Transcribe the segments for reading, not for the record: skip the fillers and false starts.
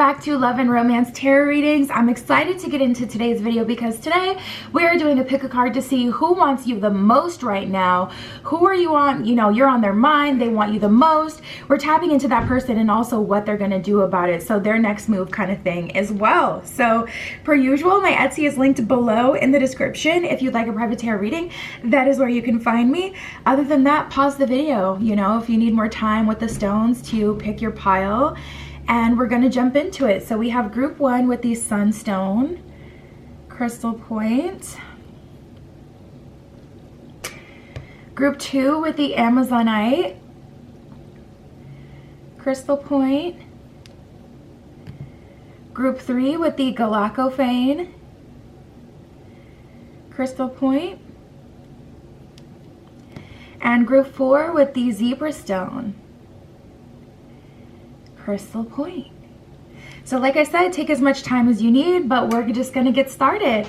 back to Love and Romance Tarot Readings. I'm excited to get into today's video because today we are doing a pick a card to see who wants you the most right now. Who are you on? You know, you're on their mind. They want you the most. We're tapping into that person and also what they're going to do about it. So their next move kind of thing as well. So per usual, my Etsy is linked below in the description. If you'd like a private tarot reading, that is where you can find me. Other than that, pause the video, you know, if you need more time with the stones to pick your pile. And we're going to jump into it. So we have group 1 with the Sunstone, Crystal Point. Group 2 with the Amazonite, Crystal Point. Group 3 with the Galactophane, Crystal Point. And group 4 with the Zebra Stone, Crystal Point. So like I said, take as much time as you need, but we're just gonna get started.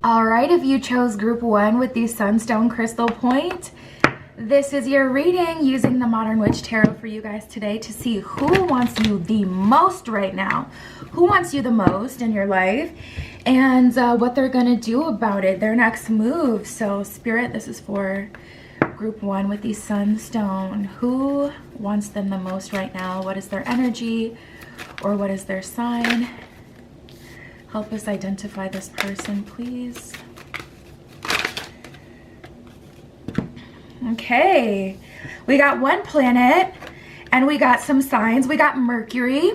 All right, if you chose group 1 with the Sunstone Crystal Point, this is your reading using the Modern Witch Tarot for you guys today to see who wants you the most right now. Who wants you the most in your life and what they're gonna do about it, their next move. So Spirit, this is for group 1 with the Sunstone. Who wants them the most right now? What is their energy or what is their sign? Help us identify this person, please. Okay, we got one planet and we got some signs. We got Mercury.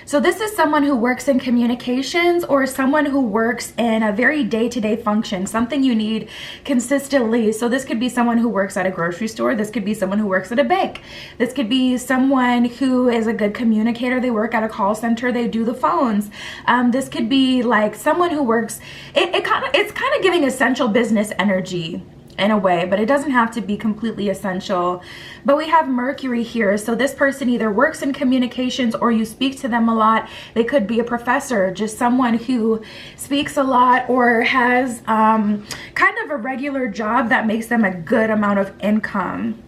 So this is someone who works in communications or someone who works in a very day-to-day function, something you need consistently. So this could be someone who works at a grocery store. This could be someone who works at a bank. This could be someone who is a good communicator. They work at a call center. They do the phones. This could be like someone who works, it's kind of giving essential business energy in a way, but it doesn't have to be completely essential. But we have Mercury here, so this person either works in communications or you speak to them a lot. They could be a professor, just someone who speaks a lot or has kind of a regular job that makes them a good amount of income.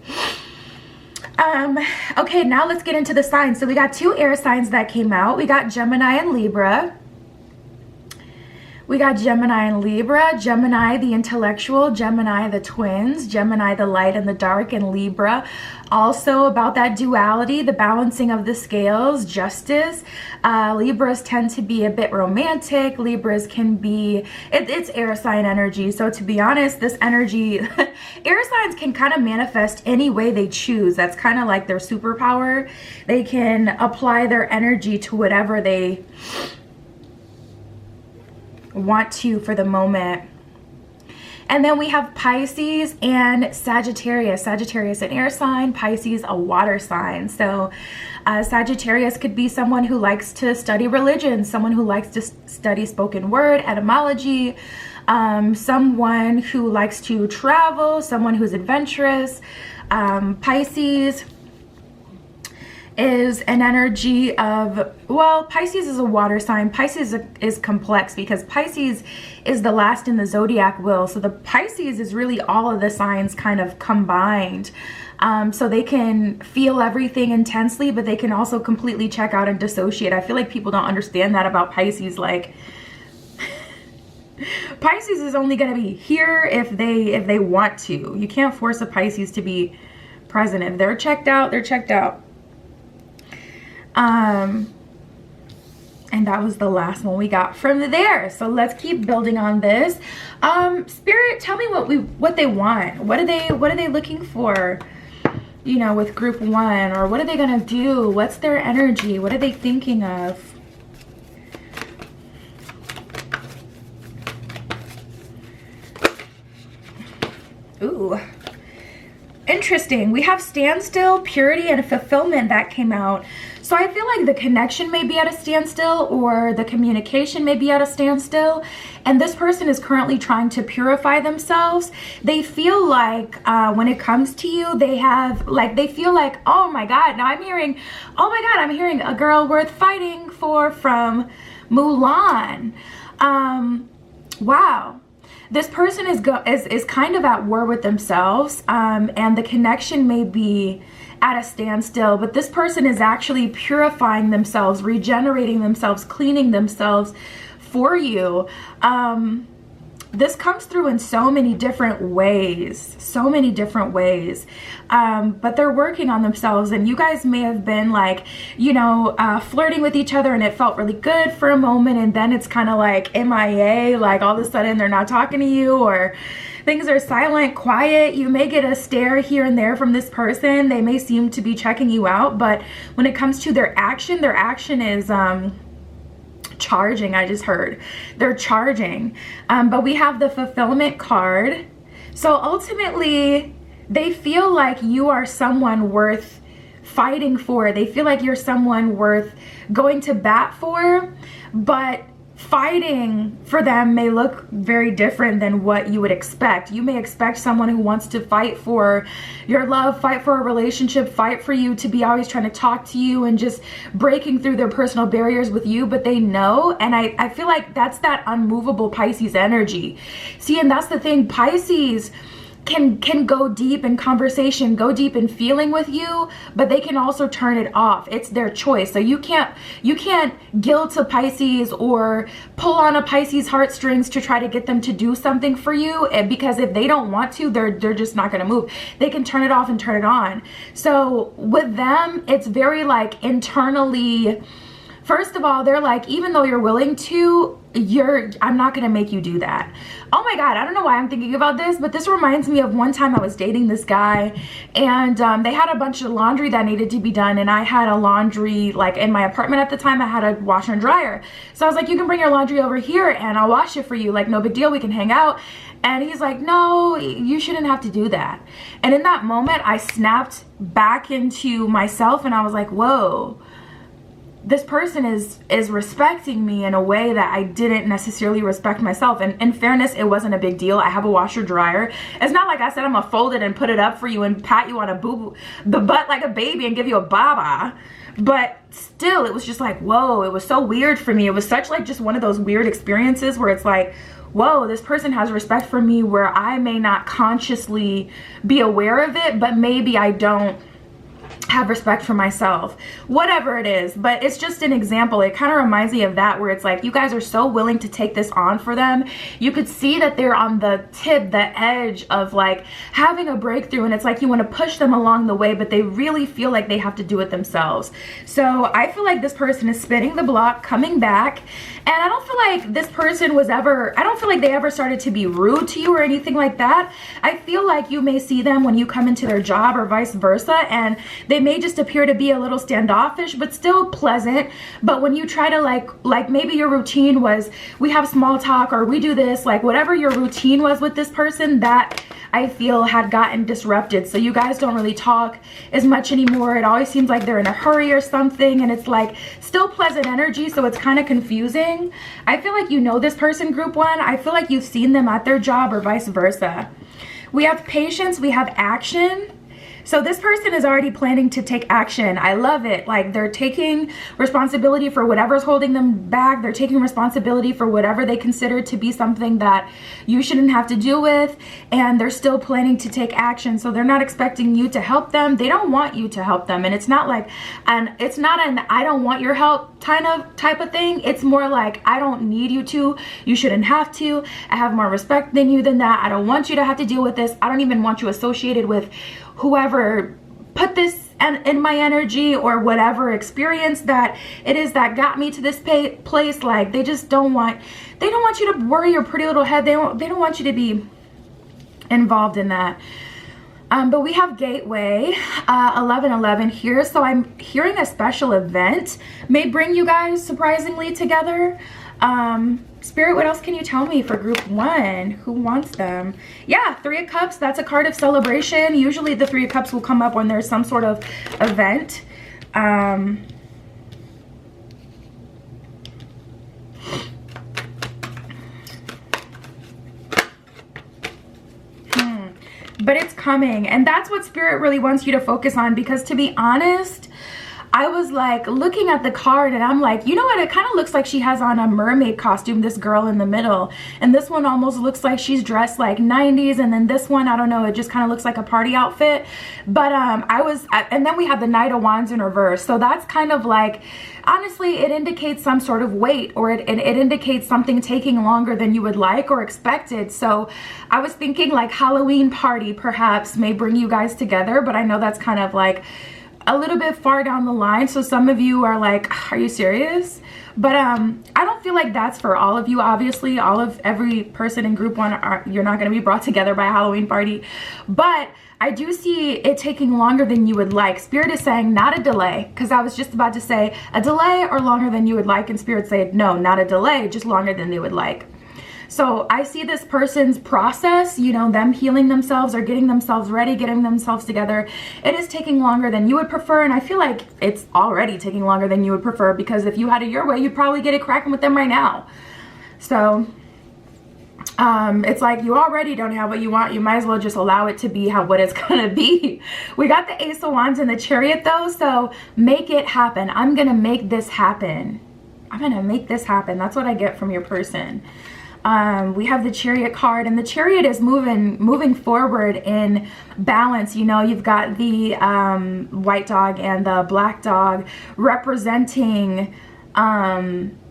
Okay, now let's get into the signs. So we got 2 air signs that came out. We got Gemini and Libra. We got Gemini and Libra, Gemini the intellectual, Gemini the twins, Gemini the light and the dark, and Libra also about that duality, the balancing of the scales, justice. Libras tend to be a bit romantic. Libras can be, it's air sign energy. So to be honest, this energy, air signs can kind of manifest any way they choose. That's kind of like their superpower. They can apply their energy to whatever they want to for the moment. And then we have Pisces and Sagittarius. Sagittarius an air sign, Pisces a water sign. So Sagittarius could be someone who likes to study religion, someone who likes to study spoken word, etymology, someone who likes to travel, someone who's adventurous. Pisces is an energy of, well, Pisces is a water sign. Pisces is complex because Pisces is the last in the zodiac wheel. So the Pisces is really all of the signs kind of combined. So they can feel everything intensely, but they can also completely check out and dissociate. I feel like people don't understand that about Pisces. Like, Pisces is only going to be here if they want to. You can't force a Pisces to be present. If they're checked out, they're checked out. And that was the last one we got from there. So let's keep building on this. Spirit, tell me what they want. What are they looking for? You know, with group 1, or what are they gonna do? What's their energy? What are they thinking of? Ooh. Interesting. We have standstill, purity, and fulfillment that came out. So I feel like the connection may be at a standstill or the communication may be at a standstill. And this person is currently trying to purify themselves. They feel like when it comes to you, they feel like, oh my God, now I'm hearing, oh my God, I'm hearing a girl worth fighting for from Mulan. Wow. This person is kind of at war with themselves, and the connection may be at a standstill, but this person is actually purifying themselves, regenerating themselves, cleaning themselves for you. This comes through in so many different ways, but they're working on themselves, and you guys may have been like, you know, flirting with each other, and it felt really good for a moment, and then it's kind of like MIA, like all of a sudden they're not talking to you, or things are silent, quiet. You may get a stare here and there from this person. They may seem to be checking you out, but when it comes to their action is charging. I just heard they're charging, but we have the fulfillment card. So ultimately they feel like you are someone worth fighting for. They feel like you're someone worth going to bat for, but fighting for them may look very different than what you would expect. You may expect someone who wants to fight for your love, fight for a relationship, fight for you to be always trying to talk to you and just breaking through their personal barriers with you, but they know. And I feel like that's that unmovable Pisces energy. See, and that's the thing, Pisces can go deep in conversation, go deep in feeling with you, but they can also turn it off. It's their choice. So you can't guilt a Pisces or pull on a Pisces heartstrings to try to get them to do something for you, because if they don't want to, they're just not going to move. They can turn it off and turn it on. So with them, it's very like internally, first of all, they're like, even though you're willing to, I'm not gonna make you do that. Oh my God, I don't know why I'm thinking about this, but this reminds me of one time I was dating this guy, and they had a bunch of laundry that needed to be done, and I had a laundry, like in my apartment at the time, I had a washer and dryer. So I was like, you can bring your laundry over here and I'll wash it for you, like no big deal, we can hang out. And he's like, no, you shouldn't have to do that. And in that moment, I snapped back into myself, and I was like, whoa, this person is respecting me in a way that I didn't necessarily respect myself. And in fairness, it wasn't a big deal. I have a washer dryer. It's not like I said I'm gonna fold it and put it up for you and pat you on the butt like a baby and give you a baba. But still, it was just like, whoa, it was so weird for me. It was such like just one of those weird experiences where it's like, whoa, this person has respect for me where I may not consciously be aware of it, but maybe I don't have respect for myself, whatever it is. But it's just an example. It kind of reminds me of that, where it's like you guys are so willing to take this on for them. You could see that they're on the edge of like having a breakthrough, and it's like you want to push them along the way, but they really feel like they have to do it themselves. So I feel like this person is spinning the block, coming back, and I don't feel like this person I don't feel like they ever started to be rude to you or anything like that. I feel like you may see them when you come into their job or vice versa, and they may just appear to be a little standoffish, but still pleasant. But when you try to like maybe your routine was, we have small talk or we do this, like whatever your routine was with this person, that I feel had gotten disrupted. So you guys don't really talk as much anymore. It always seems like they're in a hurry or something, and it's like still pleasant energy, so it's kind of confusing. I feel like you know this person, group one. I feel like you've seen them at their job or vice versa. We have patience, we have action. So this person is already planning to take action. I love it. Like they're taking responsibility for whatever's holding them back. They're taking responsibility for whatever they consider to be something that you shouldn't have to deal with. And they're still planning to take action. So they're not expecting you to help them. They don't want you to help them. And it's not like, it's not an I don't want your help type of thing. It's more like, I don't need you to. You shouldn't have to. I have more respect than you than that. I don't want you to have to deal with this. I don't even want you associated with whoever put this in my energy or whatever experience that it is that got me to this place. Like they just don't want you to worry your pretty little head. They don't want you to be involved in that. But we have Gateway 1111 here. So I'm hearing a special event may bring you guys surprisingly together. Spirit, what else can you tell me for group one? Who wants them? Yeah, Three of Cups. That's a card of celebration. Usually the Three of Cups will come up when there's some sort of event. But it's coming, and that's what Spirit really wants you to focus on, because to be honest, I was like looking at the card and I'm like, you know what, it kind of looks like she has on a mermaid costume, this girl in the middle, and this one almost looks like she's dressed like 90s, and then this one, I don't know, it just kind of looks like a party outfit. But and then we have the Knight of Wands in reverse, so that's kind of like, honestly, it indicates some sort of weight, or it indicates something taking longer than you would like or expected. So I was thinking like Halloween party perhaps may bring you guys together, but I know that's kind of like a little bit far down the line, so some of you are like, are you serious? But I don't feel like that's for all of you. Obviously, every person in group 1, you're not going to be brought together by a Halloween party, but I do see it taking longer than you would like. Spirit is saying not a delay, because I was just about to say a delay or longer than you would like, and Spirit said no, not a delay, just longer than they would like. So I see this person's process, you know, them healing themselves or getting themselves ready, getting themselves together. It is taking longer than you would prefer, and I feel like it's already taking longer than you would prefer, because if you had it your way, you'd probably get it cracking with them right now. So it's like you already don't have what you want. You might as well just allow it to be what it's gonna be. We got the Ace of Wands and the Chariot though, so make it happen. I'm gonna make this happen. I'm gonna make this happen. That's what I get from your person. We have the Chariot card, and the Chariot is moving forward in balance. You know, you've got the white dog and the black dog representing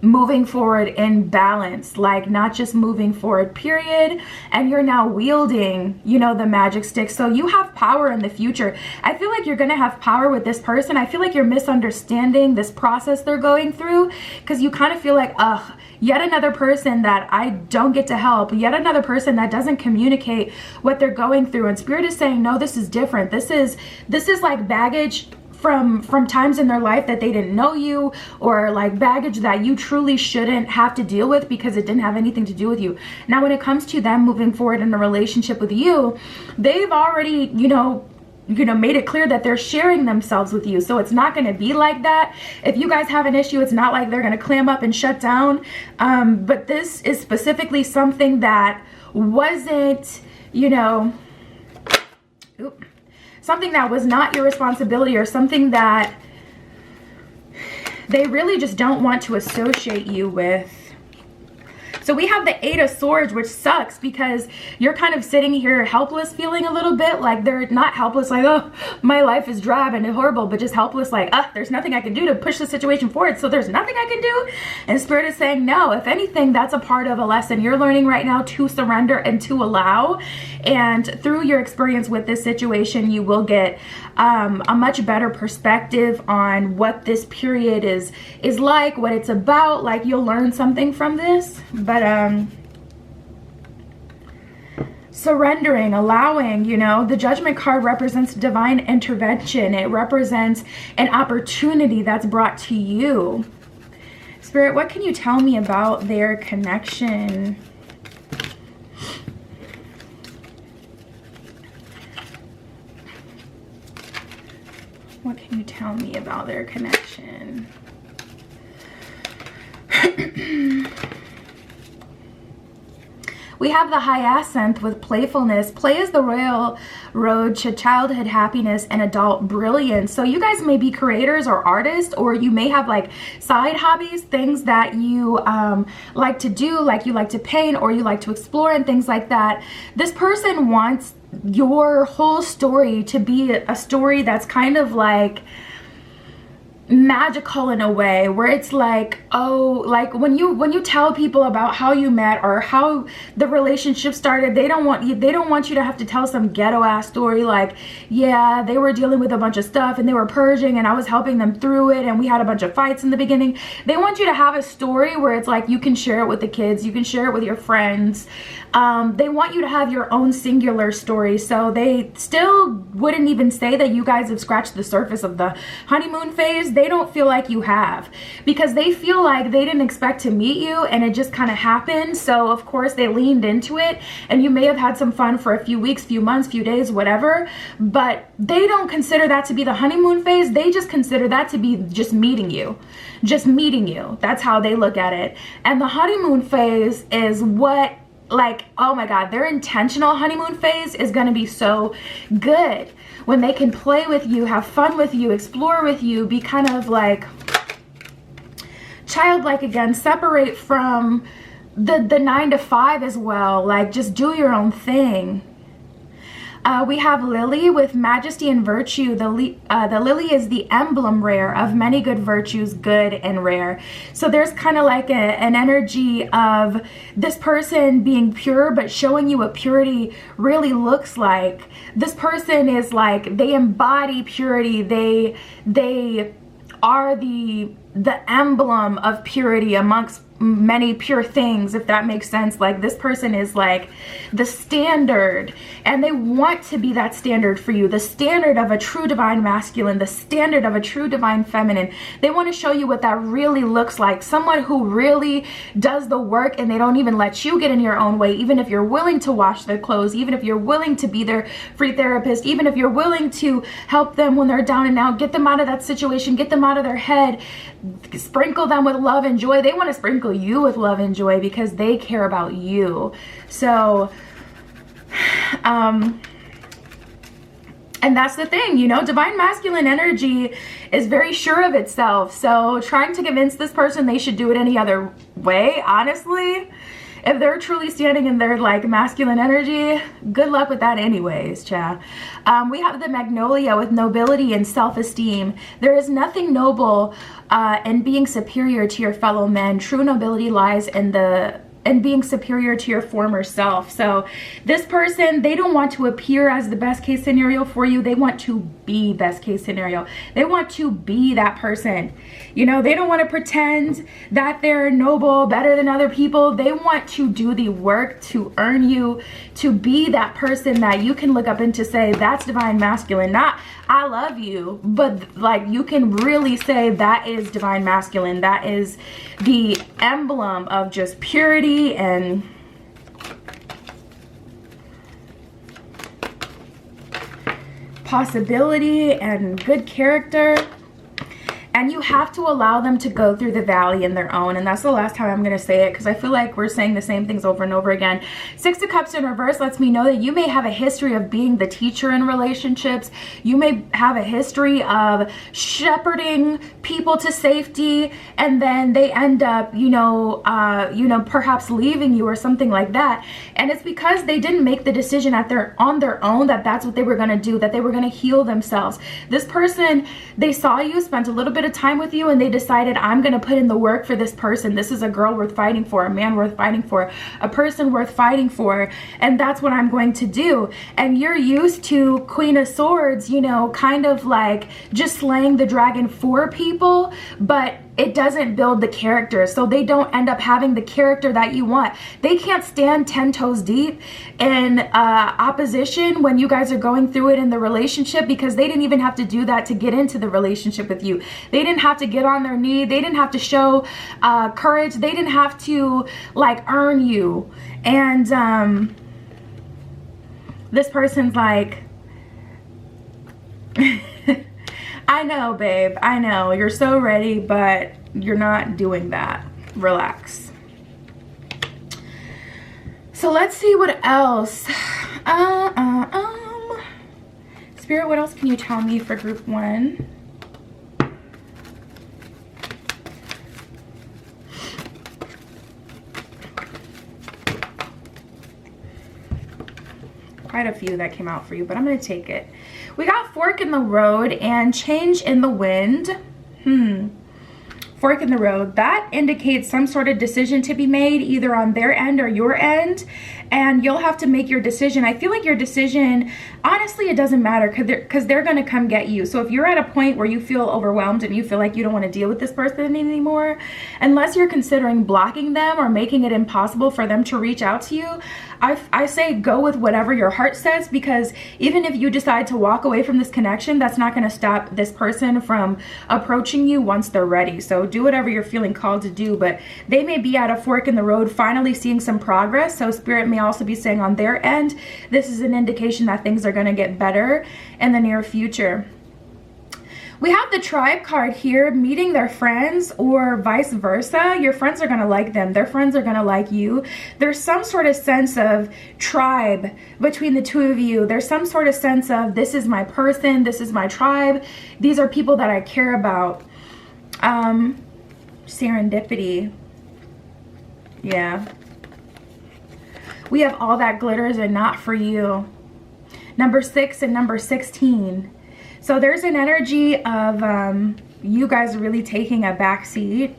moving forward in balance, like not just moving forward period. And you're now wielding, you know, the magic stick, so you have power in the future. I feel like you're gonna have power with this person. I feel like you're misunderstanding this process they're going through, because you kind of feel like, ugh, yet another person that I don't get to help, yet another person that doesn't communicate what they're going through. And Spirit is saying, no, this is different. This is like baggage from times in their life that they didn't know you, or like baggage that you truly shouldn't have to deal with because it didn't have anything to do with you. Now, when it comes to them moving forward in a relationship with you, they've already, you know, made it clear that they're sharing themselves with you. So it's not going to be like that. If you guys have an issue, it's not like they're going to clam up and shut down. But this is specifically something that wasn't, you know, something that was not your responsibility, or something that they really just don't want to associate you with. So we have the Eight of Swords, which sucks, because you're kind of sitting here helpless, feeling a little bit like, they're not helpless like, oh, my life is drab and horrible, but just helpless like, there's nothing I can do to push the situation forward, so there's nothing I can do. And Spirit is saying, no, if anything, that's a part of a lesson you're learning right now, to surrender and to allow. And through your experience with this situation, you will get a much better perspective on what this period is like, what it's about. Like, you'll learn something from this. But surrendering, allowing, you know, the Judgment card represents divine intervention. It represents an opportunity that's brought to you. Spirit, what can you tell me about their connection? What can you tell me about their connection? We have the Hyacinth with playfulness. Play is the royal road to childhood happiness and adult brilliance. So you guys may be creators or artists, or you may have like side hobbies, things that you like to do, like you like to paint or you like to explore and things like that. This person wants your whole story to be a story that's kind of like magical in a way, where it's like, oh, like when you tell people about how you met or how the relationship started, they don't want you to have to tell some ghetto ass story like, yeah, they were dealing with a bunch of stuff and they were purging and I was helping them through it and we had a bunch of fights in the beginning. They want you to have a story where it's like you can share it with the kids, you can share it with your friends. They want you to have your own singular story. So they still wouldn't even say that you guys have scratched the surface of the honeymoon phase. They don't feel like you have, because they feel like they didn't expect to meet you and it just kind of happened. So of course they leaned into it, and you may have had some fun for a few weeks, few months, few days, whatever, but they don't consider that to be the honeymoon phase. They just consider that to be just meeting you. That's how they look at it. And the honeymoon phase is what like, oh my God, their intentional honeymoon phase is going to be so good when they can play with you, have fun with you, explore with you, be kind of like childlike again, separate from the 9 to 5 as well, like just do your own thing. We have Lily with Majesty and Virtue. The Lily is the emblem rare of many good virtues, good and rare. So there's kind of like an energy of this person being pure, but showing you what purity really looks like. This person is like, they embody purity. They are the emblem of purity amongst many pure things, if that makes sense. Like this person is like the standard, and they want to be that standard for you, the standard of a true divine masculine, the standard of a true divine feminine. They want to show you what that really looks like, someone who really does the work, and they don't even let you get in your own way, even if you're willing to wash their clothes, even if you're willing to be their free therapist, even if you're willing to help them when they're down and out, get them out of that situation, get them out of their head, sprinkle them with love and joy. They want to sprinkle you with love and joy because they care about you. So and that's the thing, you know, divine masculine energy is very sure of itself. So trying to convince this person they should do it any other way, honestly, if they're truly standing in their like masculine energy, good luck with that anyways, cha. We have the Magnolia with nobility and self-esteem. There is nothing noble in being superior to your fellow men. True nobility lies in being superior to your former self. So this person, they don't want to appear as the best case scenario for you. They want to be best case scenario. They want to be that person. You know, they don't want to pretend that they're noble, better than other people. They want to do the work to earn you, to be that person that you can look up and to say, that's divine masculine. Not, I love you, but like you can really say that is divine masculine. That is the emblem of just purity and possibility and good character. And you have to allow them to go through the valley in their own. And that's the last time I'm going to say it, because I feel like we're saying the same things over and over again. 6 of Cups in reverse lets me know that you may have a history of being the teacher in relationships. You may have a history of shepherding people to safety, and then they end up, perhaps leaving you or something like that. And it's because they didn't make the decision on their own that that's what they were going to do, that they were going to heal themselves. This person, they saw you, spent a little bit of time with you, and they decided, I'm going to put in the work for this person. This is a girl worth fighting for, a man worth fighting for, a person worth fighting for, and that's what I'm going to do. And you're used to Queen of Swords, you know, kind of like just slaying the dragon for people, but it doesn't build the character, so they don't end up having the character that you want. They can't stand 10 toes deep in opposition when you guys are going through it in the relationship, because they didn't even have to do that to get into the relationship with you. They didn't have to get on their knee. They didn't have to show courage. They didn't have to like earn you. And this person's like, I know, babe, I know you're so ready, but you're not doing that. Relax. So let's see what else. Spirit, what else can you tell me for group 1? Quite a few that came out for you, but I'm going to take it. We got fork in the road and change in the wind. Fork in the road. That indicates some sort of decision to be made, either on their end or your end. And you'll have to make your decision. I feel like your decision, honestly, it doesn't matter, because they're going to come get you. So if you're at a point where you feel overwhelmed and you feel like you don't want to deal with this person anymore, unless you're considering blocking them or making it impossible for them to reach out to you, I say go with whatever your heart says, because even if you decide to walk away from this connection, that's not going to stop this person from approaching you once they're ready. So do whatever you're feeling called to do, but they may be at a fork in the road, finally seeing some progress. So Spirit may also be saying on their end, this is an indication that things are going to get better in the near future. We have the tribe card here, meeting their friends or vice versa. Your friends are going to like them. Their friends are going to like you. There's some sort of sense of tribe between the two of you. There's some sort of sense of this is my person. This is my tribe. These are people that I care about. Serendipity. Yeah. We have all that glitters and not for you. Number 6 and number 16. So there's an energy of you guys really taking a back seat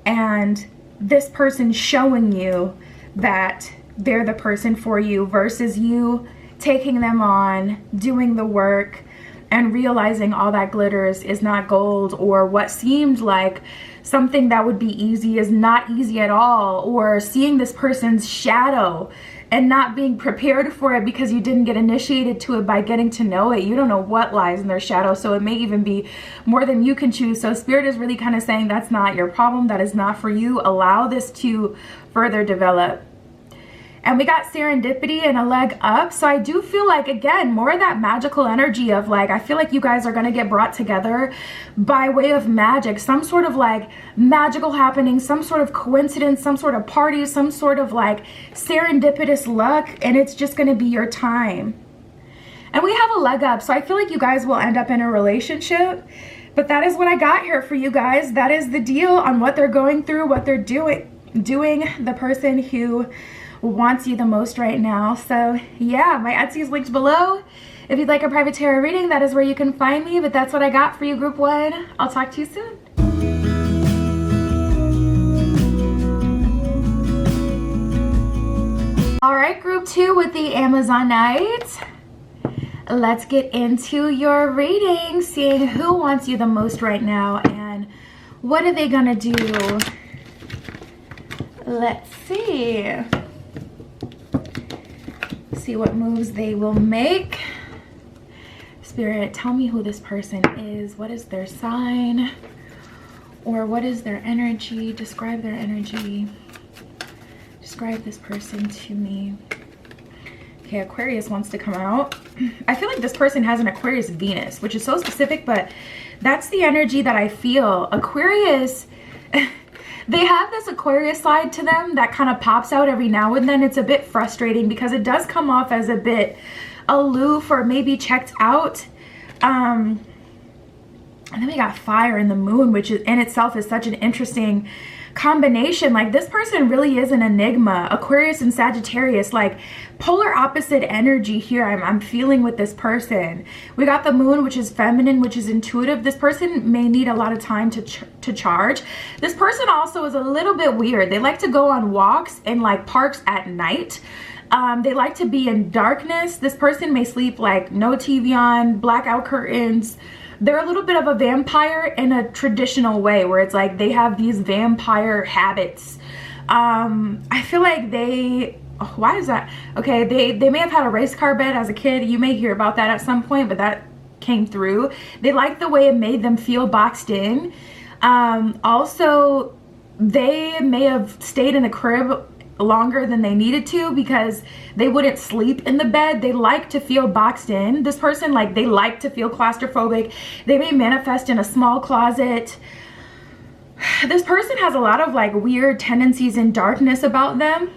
and this person showing you that they're the person for you versus you taking them on, doing the work, and realizing all that glitters is not gold, or what seemed like something that would be easy is not easy at all, or seeing this person's shadow and not being prepared for it because you didn't get initiated to it by getting to know it. You don't know what lies in their shadow, so it may even be more than you can choose. So Spirit is really kind of saying that's not your problem, that is not for you. Allow this to further develop. And we got serendipity and a leg up. So I do feel like, again, more of that magical energy of like, I feel like you guys are going to get brought together by way of magic, some sort of like magical happening, some sort of coincidence, some sort of party, some sort of like serendipitous luck. And it's just going to be your time. And we have a leg up. So I feel like you guys will end up in a relationship. But that is what I got here for you guys. That is the deal on what they're going through, what they're doing, the person who wants you the most right now. So yeah, my Etsy is linked below. If you'd like a private tarot reading, that is where you can find me. But that's what I got for you, group 1. I'll talk to you soon. All right, group 2 with the Amazonite. Let's get into your reading, seeing who wants you the most right now and what are they gonna do. Let's see. See what moves they will make. Spirit, tell me who this person is. What is their sign? Or what is their energy? Describe their energy. Describe this person to me. Okay, Aquarius wants to come out. I feel like this person has an Aquarius Venus, which is so specific, but that's the energy that I feel. Aquarius, they have this Aquarius side to them that kind of pops out every now and then. It's a bit frustrating because it does come off as a bit aloof or maybe checked out. And then we got fire and the moon, which is in itself is such an interesting combination. Like this person really is an enigma. Aquarius and Sagittarius, like polar opposite energy here I'm feeling with this person. We got the moon, which is feminine, which is intuitive. This person may need a lot of time to charge. This person also is a little bit weird. They like to go on walks in like parks at night. They like to be in darkness. This person may sleep like no TV on, blackout curtains. They're a little bit of a vampire in a traditional way where it's like they have these vampire habits. I feel like why is that? Okay, they may have had a race car bed as a kid. You may hear about that at some point, but that came through. They like the way it made them feel boxed in. Also, they may have stayed in the crib longer than they needed to because they wouldn't sleep in the bed. They like to feel boxed in. This person, like, they like to feel claustrophobic. They may manifest in a small closet. This person has a lot of like weird tendencies in darkness about them.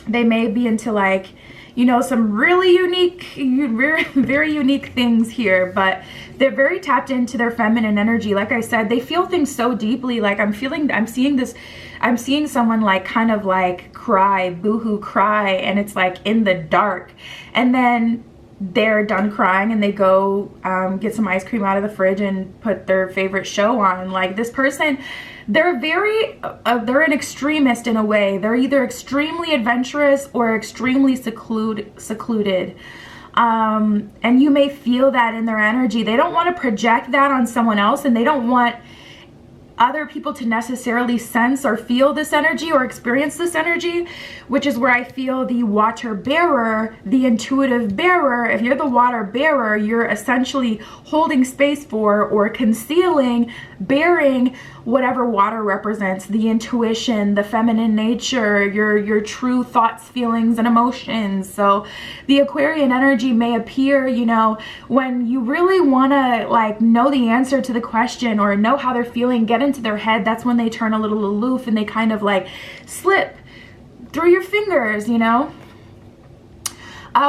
They may be into like, you know, some really unique, very unique things here, but they're very tapped into their feminine energy. Like I said, they feel things so deeply. Like I'm seeing someone like kind of like cry, boohoo cry, and it's like in the dark. And then they're done crying and they go get some ice cream out of the fridge and put their favorite show on. Like this person, they're an extremist in a way. They're either extremely adventurous or extremely secluded. And you may feel that in their energy. They don't want to project that on someone else, and they don't want other people to necessarily sense or feel this energy or experience this energy, which is where I feel the water bearer, the intuitive bearer. If you're the water bearer, you're essentially holding space for or concealing, bearing whatever water represents, the intuition, the feminine nature, your true thoughts, feelings, and emotions. So the Aquarian energy may appear, you know, when you really want to like know the answer to the question or know how they're feeling, get into their head, that's when they turn a little aloof and they kind of like slip through your fingers, you know.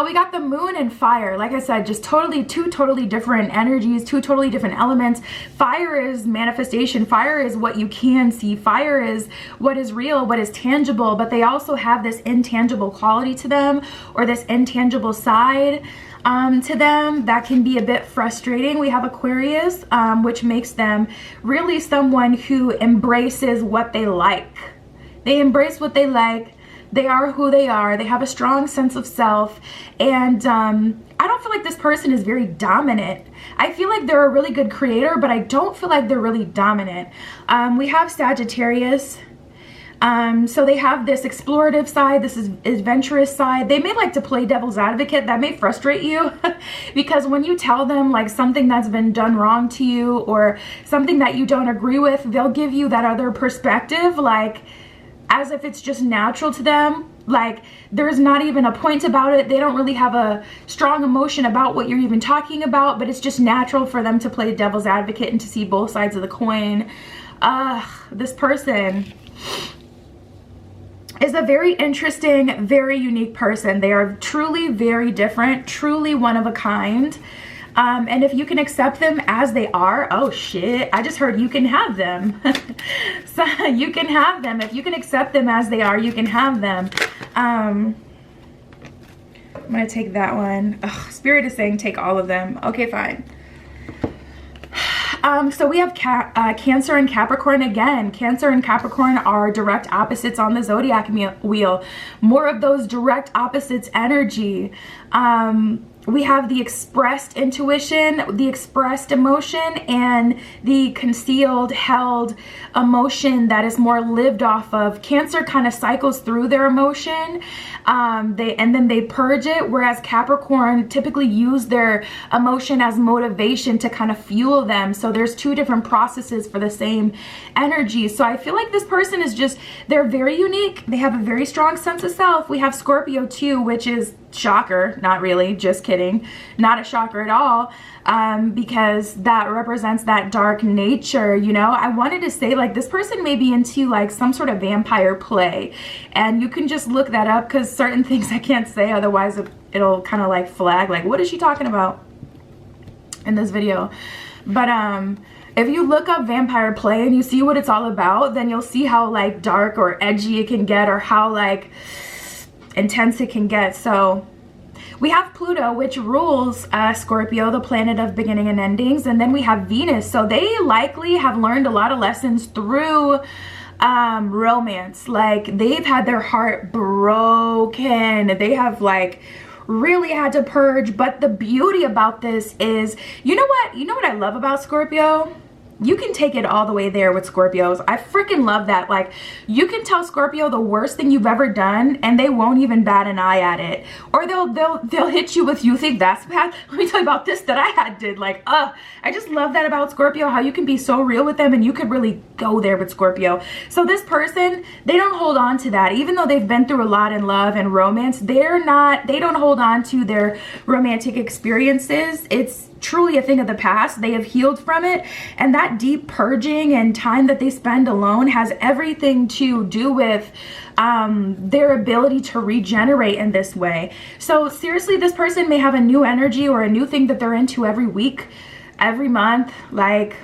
We got the moon and fire. Like I said, just two totally different energies, two totally different elements. Fire is manifestation. Fire is what you can see. Fire is what is real, what is tangible, but they also have this intangible quality to them, or this intangible side to them that can be a bit frustrating. We have Aquarius, which makes them really someone who embraces what they like. They embrace what they like. They are who they are. They have a strong sense of self. And I don't feel like this person is very dominant. I feel like they're a really good creator, but I don't feel like they're really dominant. We have Sagittarius. So they have this explorative side, this is adventurous side. They may like to play devil's advocate. That may frustrate you because when you tell them like something that's been done wrong to you or something that you don't agree with, they'll give you that other perspective, like as if it's just natural to them. Like there's not even a point about it. They don't really have a strong emotion about what you're even talking about, but it's just natural for them to play devil's advocate and to see both sides of the coin. This person is a very interesting, very unique person. They are truly very different, truly one of a kind. And if you can accept them as they are, oh shit, I just heard you can have them. So you can have them. If you can accept them as they are, you can have them. I'm gonna take that one. Ugh, Spirit is saying take all of them. Okay, fine. So we have Cancer and Capricorn again. Cancer and Capricorn are direct opposites on the zodiac wheel. More of those direct opposites energy. We have the expressed intuition, the expressed emotion, and the concealed, held emotion that is more lived off of. Cancer kind of cycles through their emotion, and then they purge it, whereas Capricorn typically use their emotion as motivation to kind of fuel them. So there's two different processes for the same energy. So I feel like this person is just, they're very unique. They have a very strong sense of self. We have Scorpio too, which is shocker, not really, just kidding, not a shocker at all, because that represents that dark nature, you know. I wanted to say like this person may be into like some sort of vampire play, and you can just look that up because certain things I can't say, otherwise it'll kind of like flag like what is she talking about in this video. But if you look up vampire play and you see what it's all about, then you'll see how like dark or edgy it can get, or how like intense it can get. So we have Pluto, which rules Scorpio, the planet of beginning and endings, and then we have Venus. So they likely have learned a lot of lessons through romance. Like they've had their heart broken. They have like really had to purge. But the beauty about this is, you know what I love about Scorpio? You can take it all the way there with Scorpios. I freaking love that. Like, you can tell Scorpio the worst thing you've ever done and they won't even bat an eye at it. Or they'll hit you with, you think that's bad? Let me tell you about this that I did. Like, I just love that about Scorpio, how you can be so real with them and you could really go there with Scorpio. So this person, they don't hold on to that. Even though they've been through a lot in love and romance, they don't hold on to their romantic experiences. It's truly a thing of the past. They have healed from it, and that deep purging and time that they spend alone has everything to do with their ability to regenerate in this way. So seriously, this person may have a new energy or a new thing that they're into every week, every month. Like,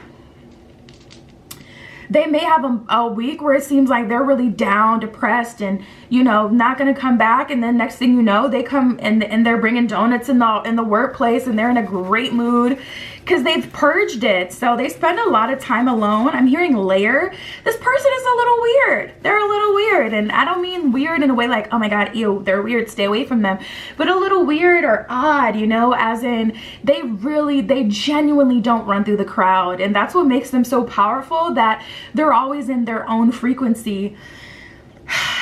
they may have a week where it seems like they're really down, depressed, and, you know, not going to come back. And then next thing you know, they come and they're bringing donuts in the workplace and they're in a great mood. because they've purged it. So they spend a lot of time alone. I'm hearing layer. This person is a little weird. They're a little weird. And I don't mean weird in a way like, oh my God, ew, they're weird, stay away from them. But a little weird or odd, you know, as in they genuinely don't run through the crowd. And that's what makes them so powerful, that they're always in their own frequency.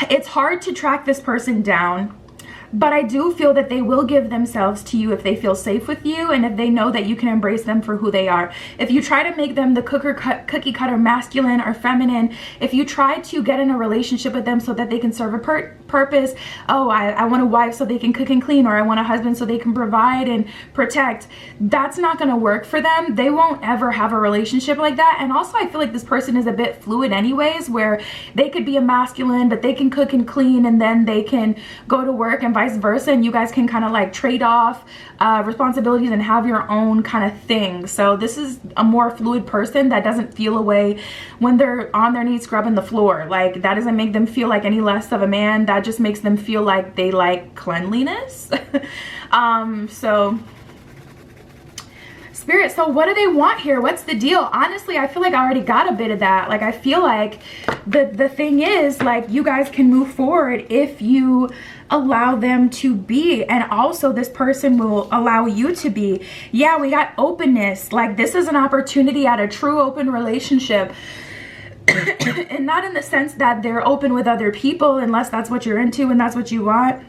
It's hard to track this person down, but I do feel that they will give themselves to you if they feel safe with you and if they know that you can embrace them for who they are. If you try to make them the cookie cutter masculine or feminine, if you try to get in a relationship with them so that they can serve a purpose, oh, I want a wife so they can cook and clean, or I want a husband so they can provide and protect, that's not going to work for them. They won't ever have a relationship like that. And also I feel like this person is a bit fluid anyways, where they could be a masculine, but they can cook and clean, and then they can go to work and vice versa, and you guys can kind of like trade off responsibilities and have your own kind of thing. So this is a more fluid person that doesn't feel away when they're on their knees scrubbing the floor. Like, that doesn't make them feel like any less of a man. That just makes them feel like they like cleanliness. So Spirit, so what do they want here? What's the deal? Honestly, I feel like I already got a bit of that. Like, I feel like the thing is, like, you guys can move forward if you allow them to be, and also this person will allow you to be. Yeah, we got openness. Like, this is an opportunity at a true open relationship. And not in the sense that they're open with other people, unless that's what you're into and that's what you want.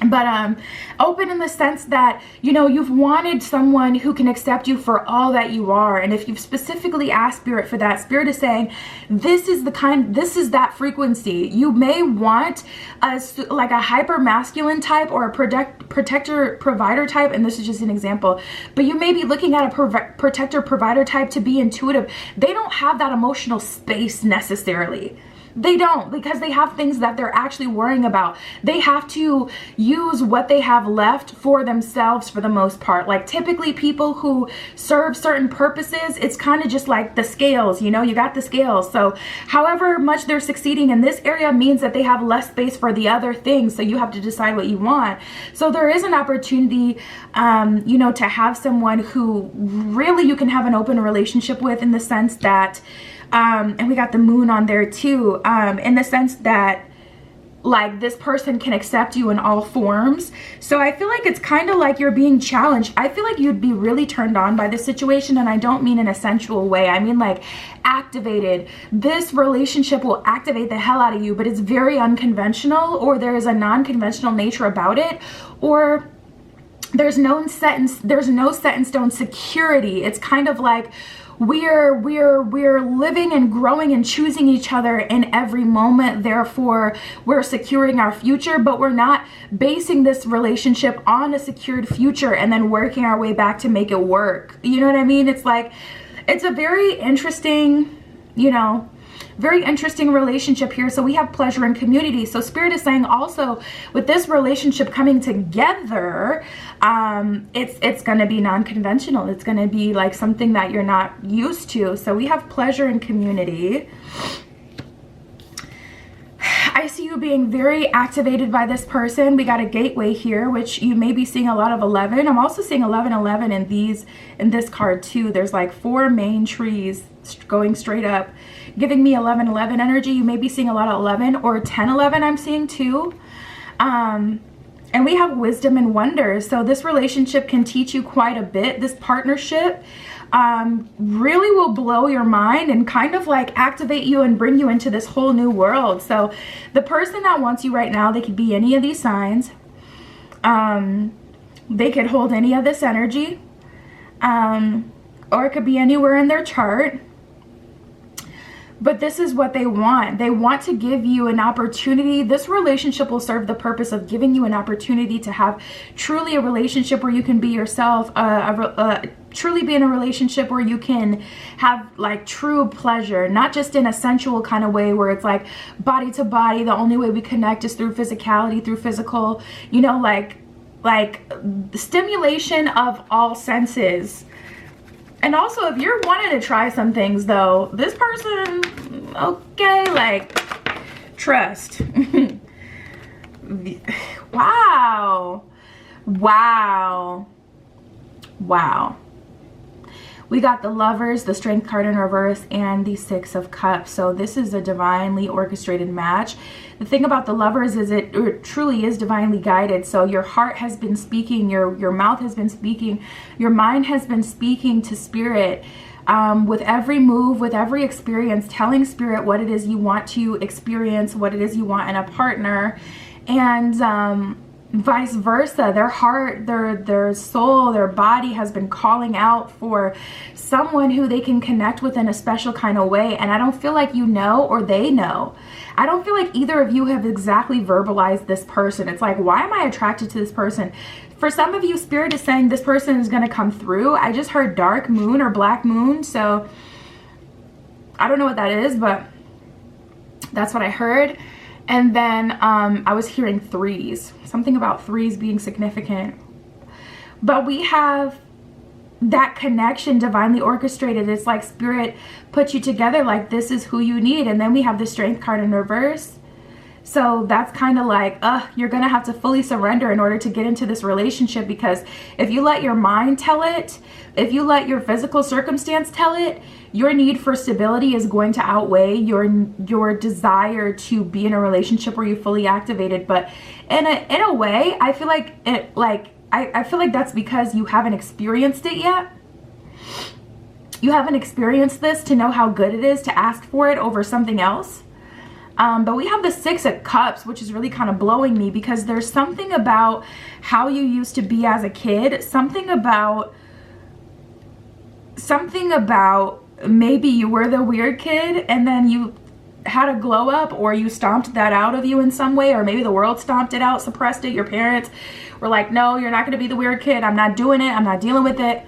But open in the sense that, you know, you've wanted someone who can accept you for all that you are. And if you've specifically asked Spirit for that, Spirit is saying, this is that frequency. You may want like a hyper masculine type or a protector provider type, and this is just an example, but you may be looking at a protector provider type to be intuitive. They don't have that emotional space necessarily. They don't, because they have things that they're actually worrying about. They have to use what they have left for themselves for the most part. Like, typically people who serve certain purposes, it's kind of just like the scales, you know, you got the scales. So however much they're succeeding in this area means that they have less space for the other things. So you have to decide what you want. So there is an opportunity, you know, to have someone who really you can have an open relationship with, in the sense that, and we got the moon on there too, in the sense that, like, this person can accept you in all forms. So I feel like it's kind of like you're being challenged. I feel like you'd be really turned on by this situation, and I don't mean in a sensual way. I mean like activated. This relationship will activate the hell out of you, but it's very unconventional, or there is a non-conventional nature about it, or there's no set in stone security. It's kind of like we're living and growing and choosing each other in every moment. Therefore, we're securing our future, but we're not basing this relationship on a secured future and then working our way back to make it work. You know what I mean? It's like, it's a very interesting, you know, very interesting relationship here. So we have pleasure and community. So Spirit is saying also, with this relationship coming together, it's going to be non-conventional. It's going to be like something that you're not used to. So we have pleasure and community. I see you being very activated by this person. We got a gateway here, which you may be seeing a lot of 11. I'm also seeing 11 in this card too. There's like 4 main trees going straight up, giving me 11 energy. You may be seeing a lot of 11 or 10 I'm seeing too. And we have wisdom and wonders. So this relationship can teach you quite a bit. This partnership really will blow your mind and kind of like activate you and bring you into this whole new world. So the person that wants you right now, they could be any of these signs. They could hold any of this energy, or it could be anywhere in their chart. But this is what they want. They want to give you an opportunity. This relationship will serve the purpose of giving you an opportunity to have truly a relationship where you can be yourself, truly be in a relationship where you can have like true pleasure, not just in a sensual kind of way where it's like body to body. The only way we connect is through physicality, through physical, you know, like the stimulation of all senses. And also, if you're wanting to try some things though, this person, okay, like, trust. Wow. Wow. Wow. We got the Lovers, the Strength card in reverse, and the Six of Cups. So this is a divinely orchestrated match. The thing about the Lovers is it truly is divinely guided. So your heart has been speaking, your mouth has been speaking, your mind has been speaking to Spirit. With every move, with every experience, telling Spirit what it is you want to experience, what it is you want in a partner, and vice versa. Their heart, their soul, their body has been calling out for someone who they can connect with in a special kind of way. And I don't feel like you know, or they know. I don't feel like either of you have exactly verbalized this person. It's like, why am I attracted to this person? For some of you, Spirit is saying this person is going to come through. I just heard dark moon or black moon. So I don't know what that is, but that's what I heard. And then I was hearing threes, something about threes being significant. But we have that connection divinely orchestrated. It's like Spirit put you together, like this is who you need. And then we have the Strength card in reverse. So that's kind of like, you're going to have to fully surrender in order to get into this relationship, because if you let your mind tell it, if you let your physical circumstance tell it, your need for stability is going to outweigh your desire to be in a relationship where you fully activated. But in a way, I feel like I feel like that's because you haven't experienced it yet. You haven't experienced this to know how good it is to ask for it over something else. But we have the Six of Cups, which is really kind of blowing me, because there's something about how you used to be as a kid, something about maybe you were the weird kid and then you had a glow up, or you stomped that out of you in some way, or maybe the world stomped it out, suppressed it. Your parents were like, no, you're not going to be the weird kid. I'm not doing it. I'm not dealing with it.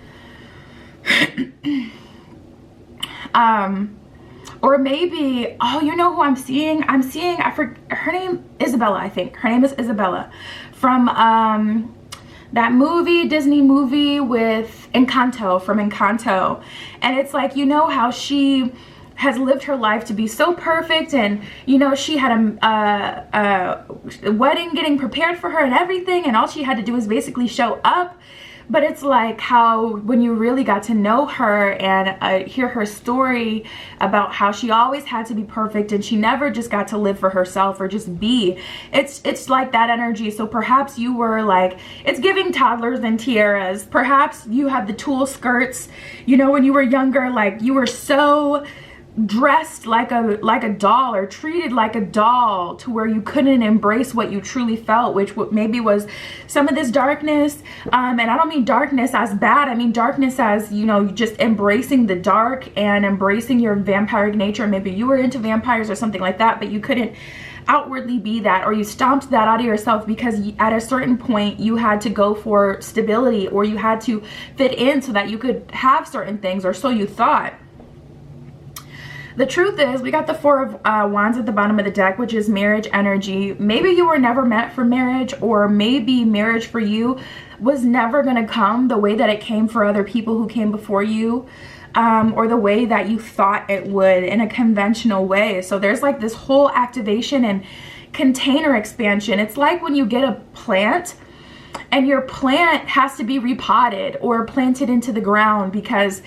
Or maybe, oh, you know who I'm seeing? I forget her name, Isabella, I think. Her name is Isabella from that movie, Disney movie with Encanto, from Encanto. And it's like, you know how she has lived her life to be so perfect, and you know she had a wedding getting prepared for her and everything, and all she had to do was basically show up. But it's like how when you really got to know her and hear her story about how she always had to be perfect and she never just got to live for herself or just be, it's like that energy. So perhaps you were like, it's giving toddlers and tiaras. Perhaps you had the tulle skirts, you know, when you were younger, like you were so dressed like a doll, or treated like a doll, to where you couldn't embrace what you truly felt, which maybe was some of this darkness. And I don't mean darkness as bad. I mean darkness as, you know, just embracing the dark and embracing your vampiric nature. Maybe you were into vampires or something like that, but you couldn't outwardly be that, or you stomped that out of yourself because at a certain point you had to go for stability, or you had to fit in so that you could have certain things, or so you thought. The truth is, we got the Four of Wands at the bottom of the deck, which is marriage energy. Maybe you were never meant for marriage, or maybe marriage for you was never going to come the way that it came for other people who came before you, or the way that you thought it would, in a conventional way. So there's like this whole activation and container expansion. It's like when you get a plant and your plant has to be repotted or planted into the ground, because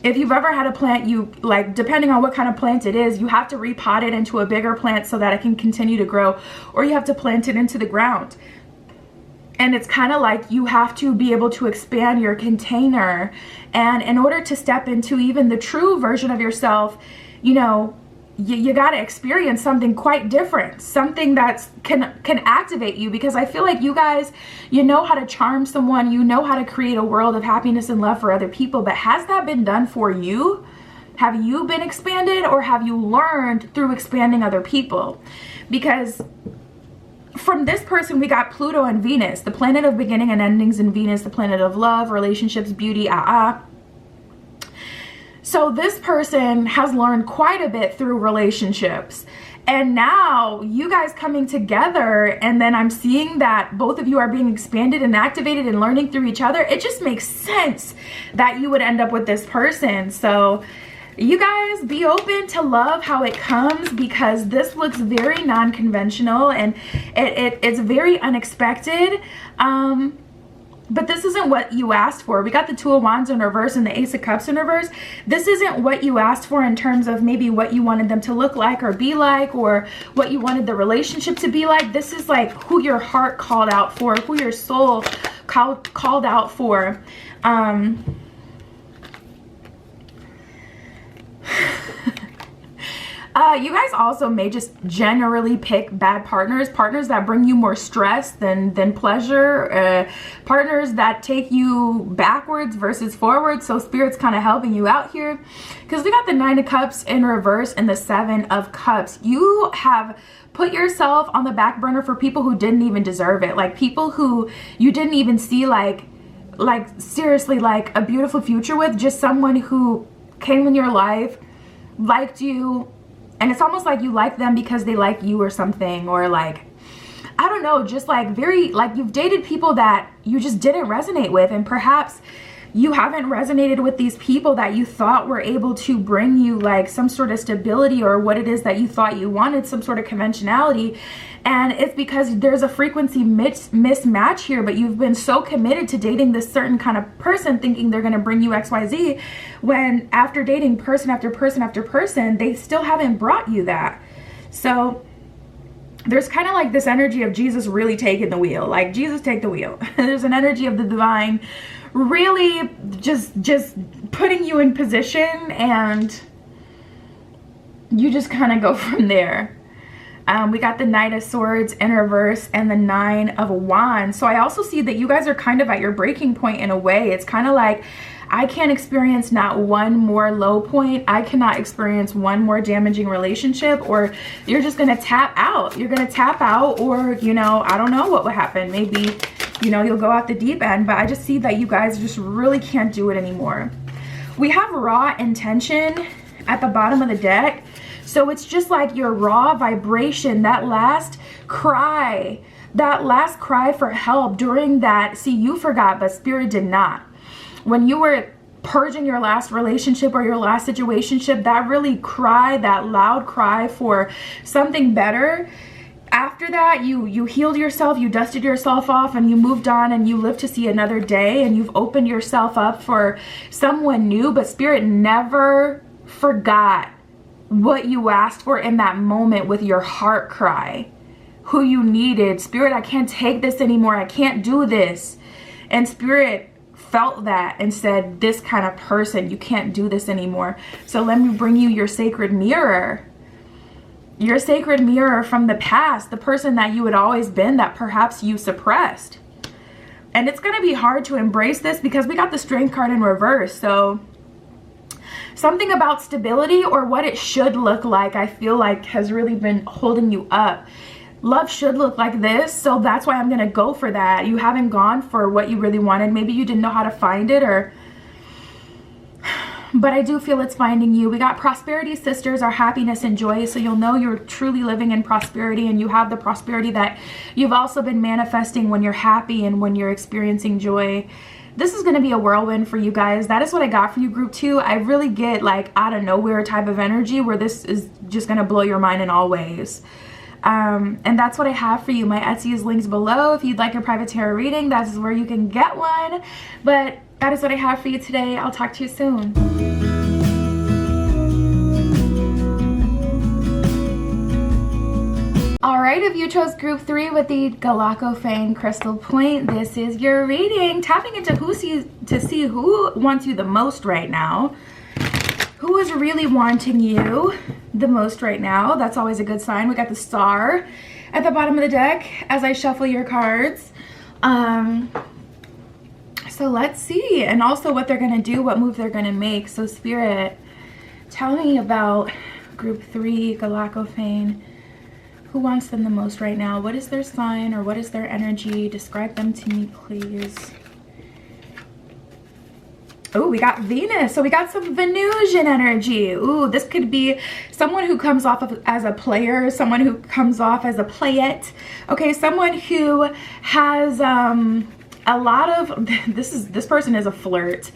if you've ever had a plant, you like, depending on what kind of plant it is, you have to repot it into a bigger plant so that it can continue to grow, or you have to plant it into the ground. And it's kind of like you have to be able to expand your container. And in order to step into even the true version of yourself, you know, you got to experience something quite different, something that can activate you. Because I feel like you guys, you know how to charm someone, you know how to create a world of happiness and love for other people, but has that been done for you? Have you been expanded, or have you learned through expanding other people? Because from this person, we got Pluto and Venus, the planet of beginning and endings in Venus, the planet of love, relationships, beauty, So this person has learned quite a bit through relationships. And now you guys coming together, and then I'm seeing that both of you are being expanded and activated and learning through each other. It just makes sense that you would end up with this person. So you guys be open to love how it comes, because this looks very non-conventional and it's very unexpected. But this isn't what you asked for. We got the Two of Wands in reverse and the Ace of Cups in reverse. This isn't what you asked for in terms of maybe what you wanted them to look like or be like, or what you wanted the relationship to be like. This is like who your heart called out for, who your soul called out for. You guys also may just generally pick bad partners that bring you more stress than pleasure, partners that take you backwards versus forwards. So Spirit's kind of helping you out here, because we got the Nine of Cups in reverse and the Seven of Cups. You have put yourself on the back burner for people who didn't even deserve it, like people who you didn't even see like seriously like a beautiful future with, just someone who came in your life, liked you, and it's almost like you like them because they like you or something, or like, I don't know, just like very, like you've dated people that you just didn't resonate with, and perhaps you haven't resonated with these people that you thought were able to bring you like some sort of stability or what it is that you thought you wanted, some sort of conventionality. And it's because there's a frequency mismatch here, but you've been so committed to dating this certain kind of person thinking they're going to bring you XYZ, when after dating person after person after person, they still haven't brought you that. So there's kind of like this energy of Jesus really taking the wheel, like Jesus take the wheel. There's an energy of the divine really just putting you in position, and you just kind of go from there. We got the Knight of Swords in reverse and the Nine of Wands. So I also see that you guys are kind of at your breaking point in a way. It's kind of like, I can't experience not one more low point. I cannot experience one more damaging relationship, or you're just going to tap out. You're going to tap out, or, you know, I don't know what would happen. Maybe, you know, you'll go out the deep end, but I just see that you guys just really can't do it anymore. We have raw intention at the bottom of the deck. So it's just like your raw vibration, that last cry for help during that. See, you forgot, but Spirit did not. When you were purging your last relationship or your last situationship, that really cry, that loud cry for something better. After that, you healed yourself, you dusted yourself off, and you moved on, and you lived to see another day, and you've opened yourself up for someone new. But Spirit never forgot what you asked for in that moment with your heart cry, who you needed. Spirit, I can't take this anymore. I can't do this. And Spirit felt that and said, this kind of person, you can't do this anymore. So let me bring you your sacred mirror. Your sacred mirror from the past, the person that you had always been that perhaps you suppressed. And it's going to be hard to embrace this because we got the Strength card in reverse. So something about stability, or what it should look like, I feel like has really been holding you up. Love should look like this, so that's why I'm gonna go for that. You haven't gone for what you really wanted. Maybe you didn't know how to find it, but I do feel it's finding you. We got prosperity sisters, our happiness and joy, so you'll know you're truly living in prosperity, and you have the prosperity that you've also been manifesting when you're happy and when you're experiencing joy. This is going to be a whirlwind for you guys. That is what I got for you, group 2. I really get like out of nowhere type of energy where this is just going to blow your mind in all ways. And that's what I have for you. My Etsy is linked below. If you'd like a private tarot reading, that's where you can get one. But that is what I have for you today. I'll talk to you soon. Alright, if you chose group 3 with the Galactophane Crystal Point, this is your reading. Tapping into to see who wants you the most right now. Who is really wanting you the most right now? That's always a good sign. We got the Star at the bottom of the deck as I shuffle your cards. So let's see. And also what they're going to do, what move they're going to make. So Spirit, tell me about group 3, Galactophane. Who wants them the most right now? What is their sign, or what is their energy? Describe them to me, please. Oh, we got Venus. So we got some Venusian energy. Ooh, this could be someone who comes off as a player, someone who comes off as a playette. Okay, someone who has a lot of, this person is a flirt.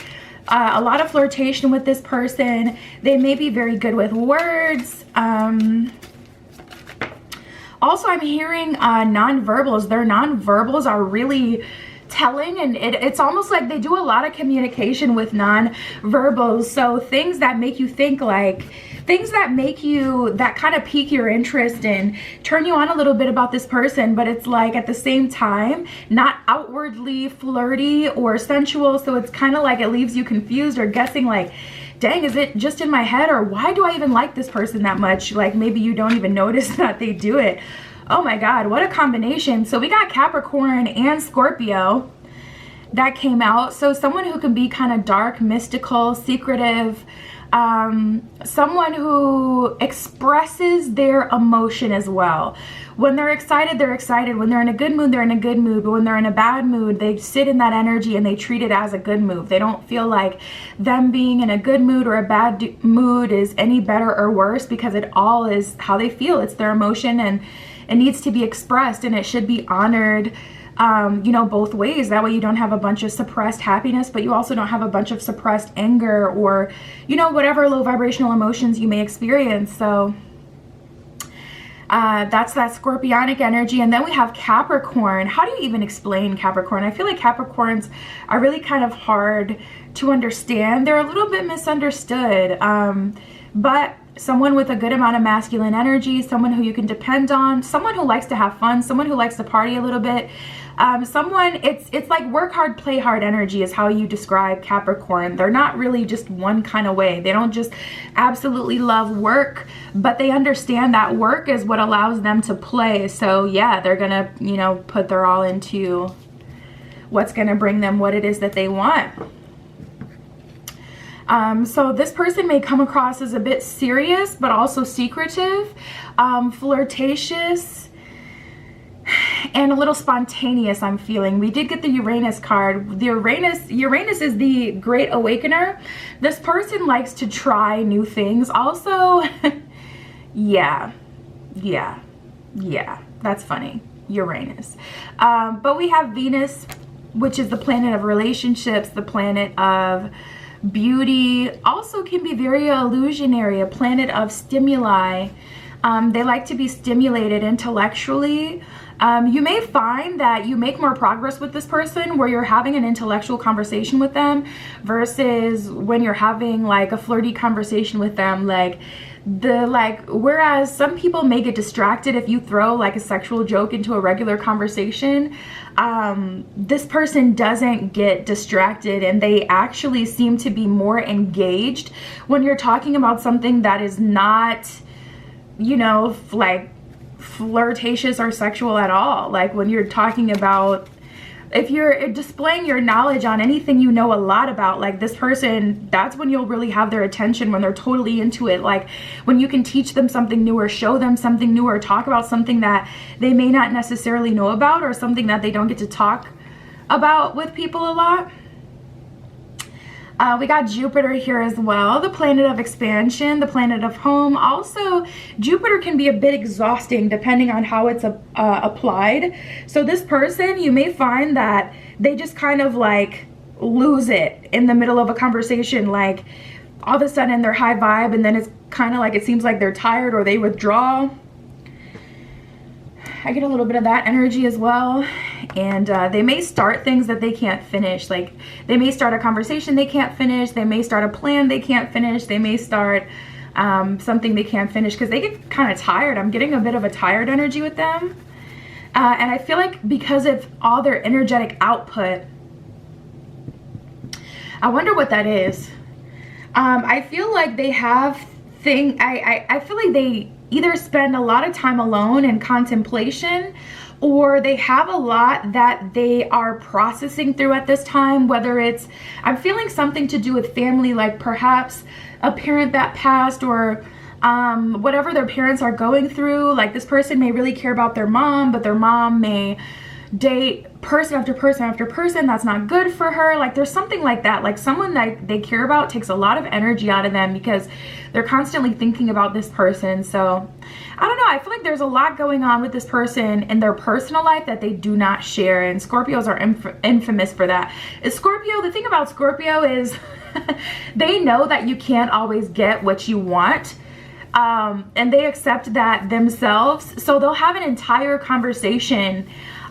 A lot of flirtation with this person. They may be very good with words. Also, I'm hearing non-verbals. Their non-verbals are really telling, and it's almost like they do a lot of communication with non-verbals. So things that make you think, like things that make you, that kind of pique your interest and turn you on a little bit about this person, but it's like at the same time not outwardly flirty or sensual. So it's kind of like it leaves you confused or guessing, like, dang, is it just in my head, or why do I even like this person that much? Like maybe you don't even notice that they do it. Oh my God, what a combination. So we got Capricorn and Scorpio that came out. So someone who can be kind of dark, mystical, secretive, someone who expresses their emotion as well. When they're excited, they're excited. When they're in a good mood, they're in a good mood. But when they're in a bad mood, they sit in that energy and they treat it as a good mood. They don't feel like them being in a good mood or a bad mood is any better or worse, because it all is how they feel. It's their emotion, and it needs to be expressed, and it should be honored, you know, both ways. That way you don't have a bunch of suppressed happiness, but you also don't have a bunch of suppressed anger or, you know, whatever low vibrational emotions you may experience. So that's that Scorpionic energy. And then we have Capricorn. How do you even explain Capricorn? I feel like Capricorns are really kind of hard to understand. They're a little bit misunderstood, but someone with a good amount of masculine energy, someone who you can depend on, someone who likes to have fun, someone who likes to party a little bit, someone, it's like work hard, play hard energy is how you describe Capricorn. They're not really just one kind of way. They don't just absolutely love work, but they understand that work is what allows them to play. So yeah, they're gonna, you know, put their all into what's gonna bring them what it is that they want. So this person may come across as a bit serious, but also secretive, flirtatious, and a little spontaneous, I'm feeling. We did get the Uranus card. The Uranus is the great awakener. This person likes to try new things. Also, yeah, that's funny. Uranus. But we have Venus, which is the planet of relationships, the planet of beauty, also can be very illusionary, a planet of stimuli. They like to be stimulated intellectually. You may find that you make more progress with this person where you're having an intellectual conversation with them versus when you're having like a flirty conversation with them. Whereas some people may get distracted if you throw like a sexual joke into a regular conversation, this person doesn't get distracted, and they actually seem to be more engaged when you're talking about something that is not, you know, like flirtatious or sexual at all. Like when you're talking about, if you're displaying your knowledge on anything you know a lot about, like this person, that's when you'll really have their attention, when they're totally into it. Like when you can teach them something new or show them something new or talk about something that they may not necessarily know about, or something that they don't get to talk about with people a lot. We got Jupiter here as well, the planet of expansion, the planet of home. Also, Jupiter can be a bit exhausting depending on how it's applied. So this person, you may find that they just kind of like lose it in the middle of a conversation. Like all of a sudden they're high vibe, and then it's kind of like it seems like they're tired, or they withdraw. I get a little bit of that energy as well. And they may start things that they can't finish. Like they may start a conversation they can't finish. They may start a plan they can't finish. They may start something they can't finish because they get kind of tired. I'm getting a bit of a tired energy with them. And I feel like because of all their energetic output, I wonder what that is. I feel like they have I feel like they either spend a lot of time alone in contemplation, or they have a lot that they are processing through at this time, whether it's, I'm feeling something to do with family, like perhaps a parent that passed, or whatever their parents are going through. Like this person may really care about their mom, but their mom may date person after person after person that's not good for her. Like there's something like that. Like someone that they care about takes a lot of energy out of them because they're constantly thinking about this person. So I don't know, I feel like there's a lot going on with this person in their personal life that they do not share, and Scorpios are infamous for that. Scorpio, the thing about Scorpio is they know that you can't always get what you want. And they accept that themselves. So they'll have an entire conversation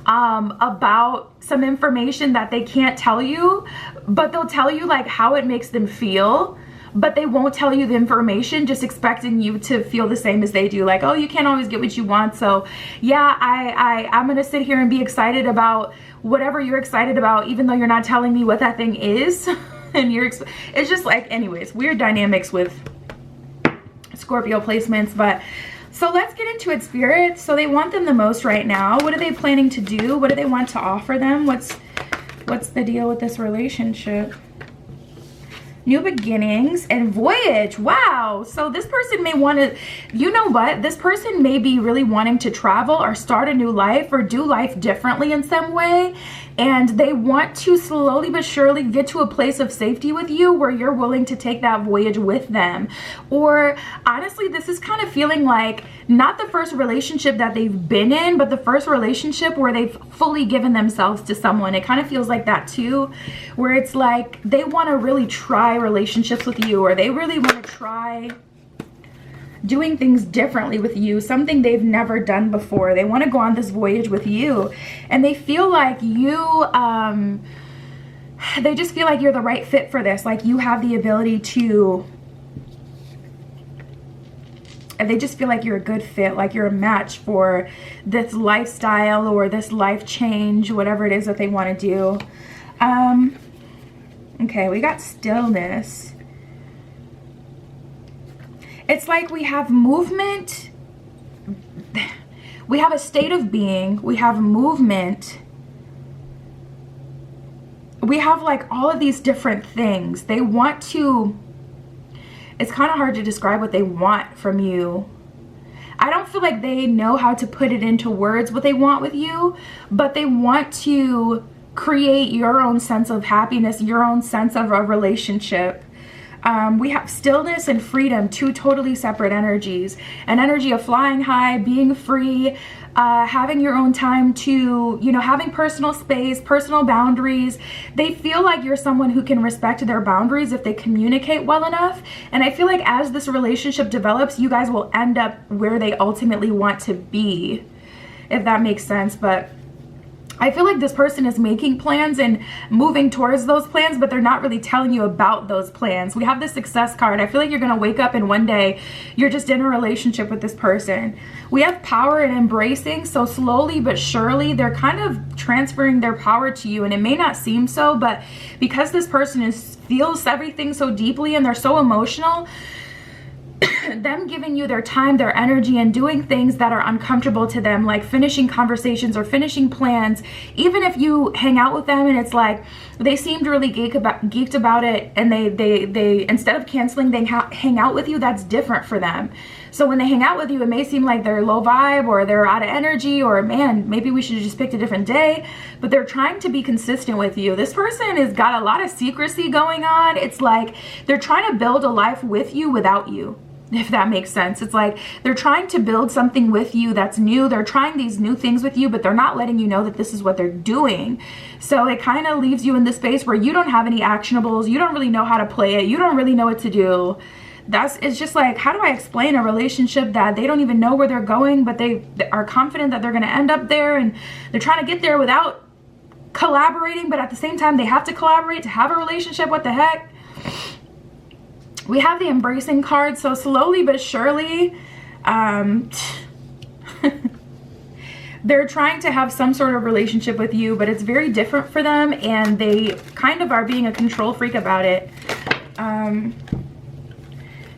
about some information that they can't tell you, but they'll tell you like how it makes them feel, but they won't tell you the information, just expecting you to feel the same as they do. Like, oh, you can't always get what you want. So yeah, I'm gonna sit here and be excited about whatever you're excited about, even though you're not telling me what that thing is. And it's just like, anyways, weird dynamics with Scorpio placements. But so let's get into it, Spirit. So they want them the most right now. What are they planning to do? What do they want to offer them? What's the deal with this relationship? New beginnings and voyage. Wow. So this person may want to, you know what? This person may be really wanting to travel or start a new life or do life differently in some way. And they want to slowly but surely get to a place of safety with you where you're willing to take that voyage with them. Or honestly, this is kind of feeling like not the first relationship that they've been in, but the first relationship where they've fully given themselves to someone. It kind of feels like that too, where it's like they want to really try relationships with you, or they really want to try doing things differently with you, something they've never done before. They want to go on this voyage with you, and they feel like you they just feel like you're the right fit for this. Like you have the ability to, and they just feel like you're a good fit, like you're a match for this lifestyle or this life change, whatever it is that they want to do. Okay, we got stillness. It's like we have movement. We have a state of being. We have movement. We have like all of these different things. They want to, it's kind of hard to describe what they want from you. I don't feel like they know how to put it into words what they want with you, but they want to create your own sense of happiness, your own sense of a relationship. We have stillness and freedom, two totally separate energies. An energy of flying high, being free, having your own time to, you know, having personal space, personal boundaries. They feel like you're someone who can respect their boundaries if they communicate well enough. And I feel like as this relationship develops, you guys will end up where they ultimately want to be, if that makes sense. But I feel like this person is making plans and moving towards those plans, but they're not really telling you about those plans. We have the success card. I feel like you're going to wake up and one day you're just in a relationship with this person. We have power and embracing. So slowly but surely, they're kind of transferring their power to you. And it may not seem so, but because this person feels everything so deeply and they're so emotional, them giving you their time, their energy, and doing things that are uncomfortable to them, like finishing conversations or finishing plans, even if you hang out with them and it's like they seemed really geeked about it, and they instead of canceling, they hang out with you. That's different for them. So when they hang out with you, it may seem like they're low vibe or they're out of energy, or man, maybe we should have just picked a different day, but they're trying to be consistent with you. This person has got a lot of secrecy going on. It's like they're trying to build a life with you without you, if that makes sense. It's like they're trying to build something with you that's new. They're trying these new things with you, but they're not letting you know that this is what they're doing. So it kind of leaves you in this space where you don't have any actionables. You don't really know how to play it. You don't really know what to do. It's just like, how do I explain a relationship that they don't even know where they're going, but they are confident that they're going to end up there, and they're trying to get there without collaborating, but at the same time they have to collaborate to have a relationship. What the heck? We have the embracing card. So slowly but surely, they're trying to have some sort of relationship with you, but it's very different for them, and they kind of are being a control freak about it.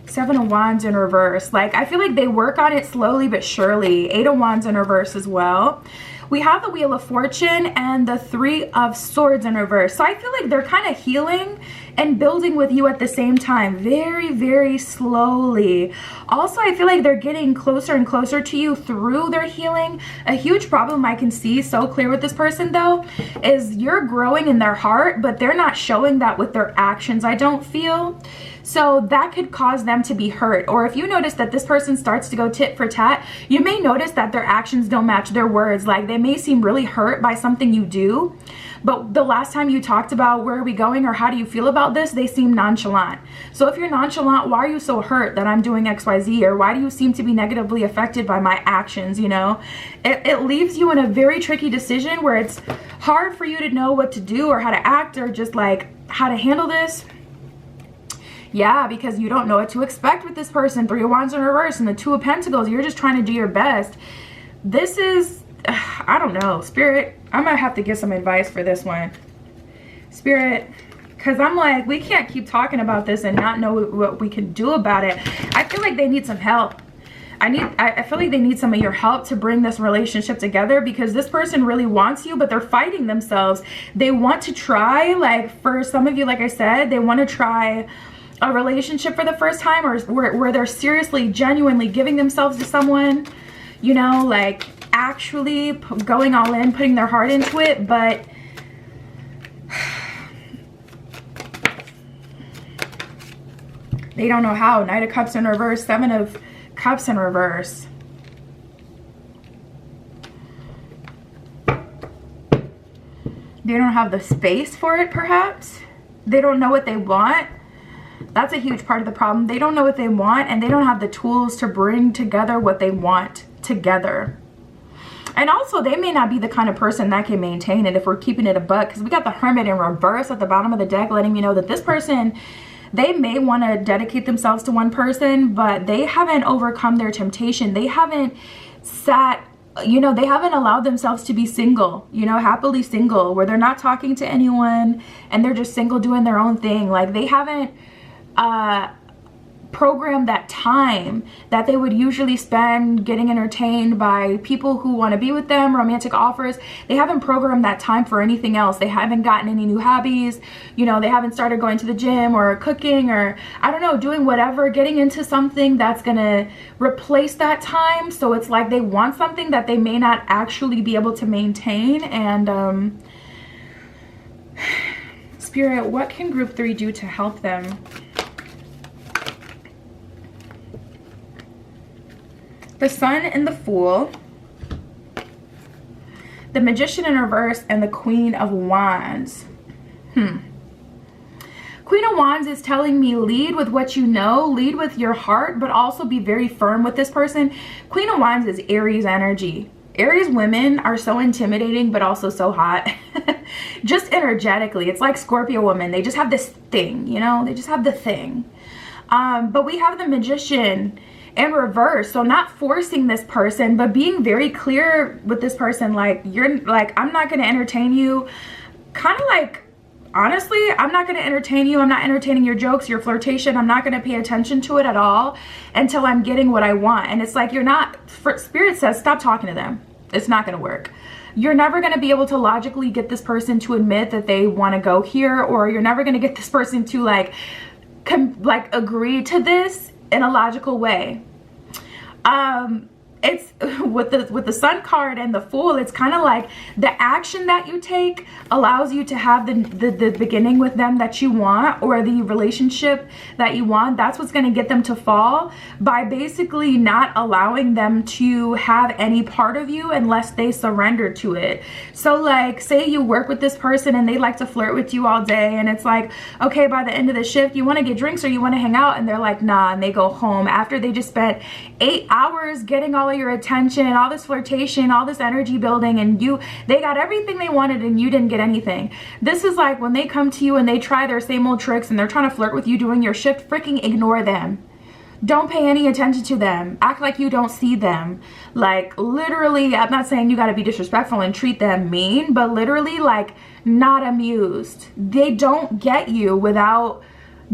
Seven of Wands in reverse. Like, I feel like they work on it slowly but surely. Eight of Wands in reverse as well. We have the Wheel of Fortune and the Three of Swords in reverse. So I feel like they're kind of healing and building with you at the same time, very, very slowly. Also, I feel like they're getting closer and closer to you through their healing. A huge problem I can see so clear with this person, though, is you're growing in their heart, but they're not showing that with their actions, I don't feel. So that could cause them to be hurt. Or if you notice that this person starts to go tit for tat, you may notice that their actions don't match their words. Like, they may seem really hurt by something you do, but the last time you talked about where are we going or how do you feel about this, they seem nonchalant. So if you're nonchalant, why are you so hurt that I'm doing XYZ? Or why do you seem to be negatively affected by my actions? You know, it leaves you in a very tricky decision where it's hard for you to know what to do or how to act or just like how to handle this. Yeah, because you don't know what to expect with this person. 3 of Wands in reverse and the 2 of Pentacles. You're just trying to do your best. This is, I don't know, Spirit, I'm gonna have to get some advice for this one. Spirit, because I'm like, we can't keep talking about this and not know what we can do about it. I feel like they need some help. I feel like they need some of your help to bring this relationship together, because this person really wants you, but they're fighting themselves. They want to try, like for some of you, like I said, they want to try a relationship for the first time, or where they're seriously, genuinely giving themselves to someone, you know, like actually going all in, putting their heart into it, but they don't know how. Knight of Cups in reverse, 7 of Cups in reverse. They don't have the space for it, perhaps. They don't know what they want. That's a huge part of the problem. They don't know what they want, and they don't have the tools to bring together what they want together. And also, they may not be the kind of person that can maintain it, if we're keeping it a buck, because we got the Hermit in reverse at the bottom of the deck, letting me know that this person, they may want to dedicate themselves to one person, but they haven't overcome their temptation. They haven't sat, you know, they haven't allowed themselves to be single, you know, happily single, where they're not talking to anyone and they're just single doing their own thing. Like they haven't program that time that they would usually spend getting entertained by people who want to be with them, romantic offers. They haven't programmed that time for anything else. They haven't gotten any new hobbies, you know, they haven't started going to the gym or cooking or I don't know, doing whatever, getting into something that's gonna replace that time. So it's like they want something that they may not actually be able to maintain. And Spirit, what can group 3 do to help them? The Sun and the Fool, the Magician in reverse, and the Queen of Wands. Queen of Wands is telling me lead with what you know, lead with your heart, but also be very firm with this person. Queen of Wands is Aries energy. Aries women are so intimidating, but also so hot. Just energetically. It's like Scorpio women. They just have this thing, you know? They just have the thing. But we have the Magician in reverse, so not forcing this person, but being very clear with this person, like you're like, I'm not going to entertain you, kind of like, honestly, I'm not going to entertain you, I'm not entertaining your jokes, your flirtation, I'm not going to pay attention to it at all until I'm getting what I want. And it's like, you're not, Spirit says stop talking to them. It's not going to work. You're never going to be able to logically get this person to admit that they want to go here, or you're never going to get this person to like agree to this in a logical way. It's with the Sun card and the Fool, it's kind of like the action that you take allows you to have the beginning with them that you want, or the relationship that you want. That's what's going to get them to fall, by basically not allowing them to have any part of you unless they surrender to it. So like, say you work with this person and they like to flirt with you all day, and it's like, okay, by the end of the shift you want to get drinks or you want to hang out, and they're like, nah, and they go home after they just spent 8 hours getting all of your attention, all this flirtation, all this energy building, and they got everything they wanted and you didn't get anything. This is like when they come to you and they try their same old tricks and they're trying to flirt with you doing your shift, freaking ignore them. Don't pay any attention to them. Act like you don't see them. Like literally, I'm not saying you got to be disrespectful and treat them mean, but literally like not amused. They don't get you without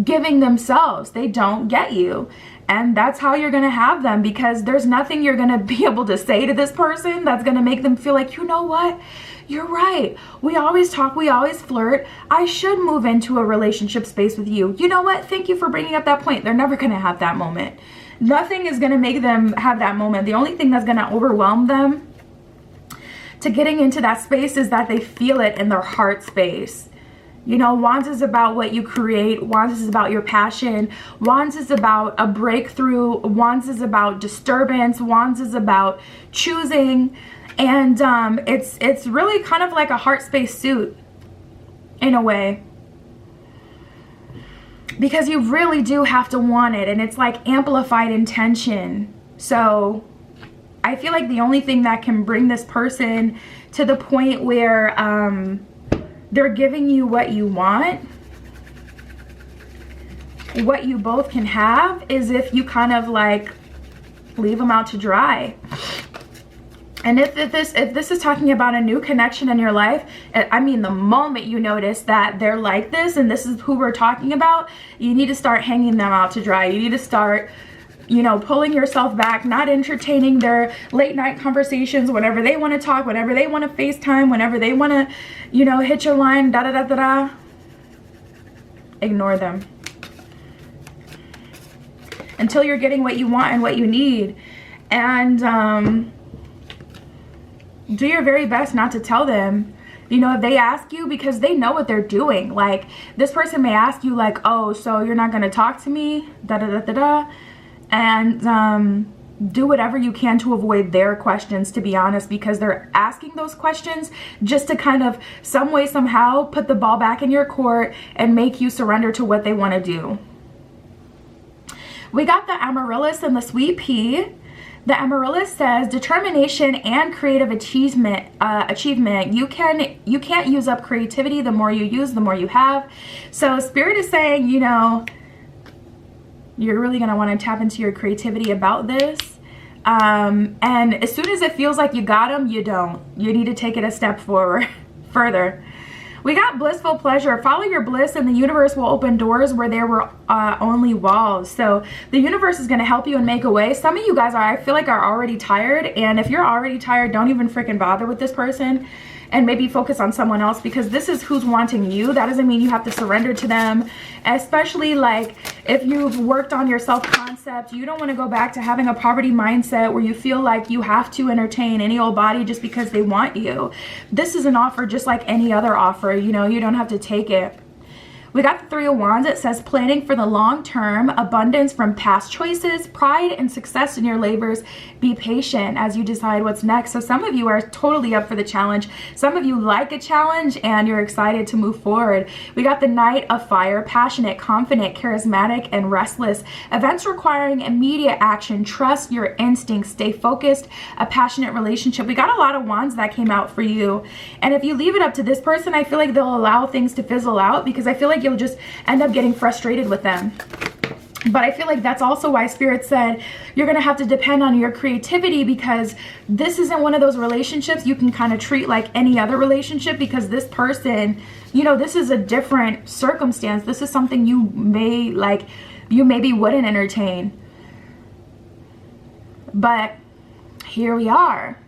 giving themselves. They don't get you. And that's how you're going to have them, because there's nothing you're going to be able to say to this person that's going to make them feel like, you know what? You're right. We always talk. We always flirt. I should move into a relationship space with you. You know what? Thank you for bringing up that point. They're never going to have that moment. Nothing is going to make them have that moment. The only thing that's going to overwhelm them to getting into that space is that they feel it in their heart space. You know, Wands is about what you create. Wands is about your passion. Wands is about a breakthrough. Wands is about disturbance. Wands is about choosing. And it's really kind of like a heart space suit. in a way. Because you really do have to want it, and it's like amplified intention. So I feel like the only thing that can bring this person to the point where they're giving you what you want, what you both can have, is if you kind of like leave them out to dry. And if this is talking about a new connection in your life, I mean, the moment you notice that they're like this and this is who we're talking about, you need to start hanging them out to dry. You need to start, you know, pulling yourself back, not entertaining their late night conversations whenever they want to talk, whenever they want to FaceTime, whenever they want to, you know, hit your line, da da da da da. Ignore them until you're getting what you want and what you need. And do your very best not to tell them, you know, if they ask you, because they know what they're doing. Like, this person may ask you like, oh, so you're not going to talk to me, da da da da da. And do whatever you can to avoid their questions, to be honest, because they're asking those questions just to kind of some way, somehow put the ball back in your court and make you surrender to what they want to do. We got the Amaryllis and the Sweet Pea. The Amaryllis says determination and creative achievement. You can't use up creativity. The more you use, the more you have. So Spirit is saying, you know, you're really going to want to tap into your creativity about this. And as soon as it feels like you got them, you don't. You need to take it a step forward, further. We got blissful pleasure. Follow your bliss and the universe will open doors where there were only walls. So the universe is going to help you and make a way. Some of you guys I feel like are already tired. And if you're already tired, don't even freaking bother with this person. And maybe focus on someone else, because this is who's wanting you. That doesn't mean you have to surrender to them. Especially like if you've worked on your self-concept, you don't want to go back to having a poverty mindset where you feel like you have to entertain any old body just because they want you. This is an offer just like any other offer. You know, you don't have to take it. We got the Three of Wands. It says planning for the long term, abundance from past choices, pride and success in your labors. Be patient as you decide what's next. So some of you are totally up for the challenge. Some of you like a challenge and you're excited to move forward. We got the Knight of Fire, passionate, confident, charismatic, and restless. Events requiring immediate action. Trust your instincts. Stay focused. A passionate relationship. We got a lot of wands that came out for you. And if you leave it up to this person, I feel like they'll allow things to fizzle out, because I feel like you'll just end up getting frustrated with them. But I feel like that's also why Spirit said you're going to have to depend on your creativity, because this isn't one of those relationships you can kind of treat like any other relationship, because this person, you know, this is a different circumstance. This is something you may like, you maybe wouldn't entertain. But here we are.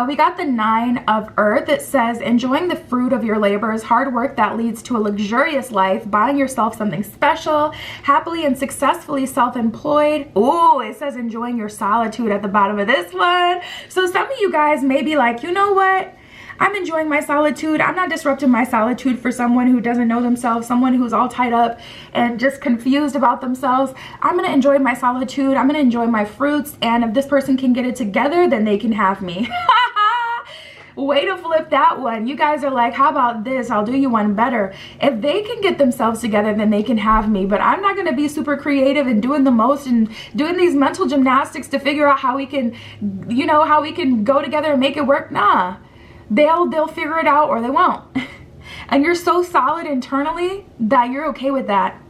We got the Nine of Earth. It says enjoying the fruit of your labors, hard work that leads to a luxurious life, buying yourself something special, happily and successfully self-employed. Oh, it says enjoying your solitude at the bottom of this one. So some of you guys may be like, you know what? I'm enjoying my solitude. I'm not disrupting my solitude for someone who doesn't know themselves, someone who's all tied up and just confused about themselves. I'm going to enjoy my solitude. I'm going to enjoy my fruits. And if this person can get it together, then they can have me. Way to flip that one. You guys are like, how about this? I'll do you one better. If they can get themselves together, then they can have me. But I'm not going to be super creative and doing the most and doing these mental gymnastics to figure out how we can, you know, how we can go together and make it work. Nah. They'll figure it out or they won't. And you're so solid internally that you're okay with that.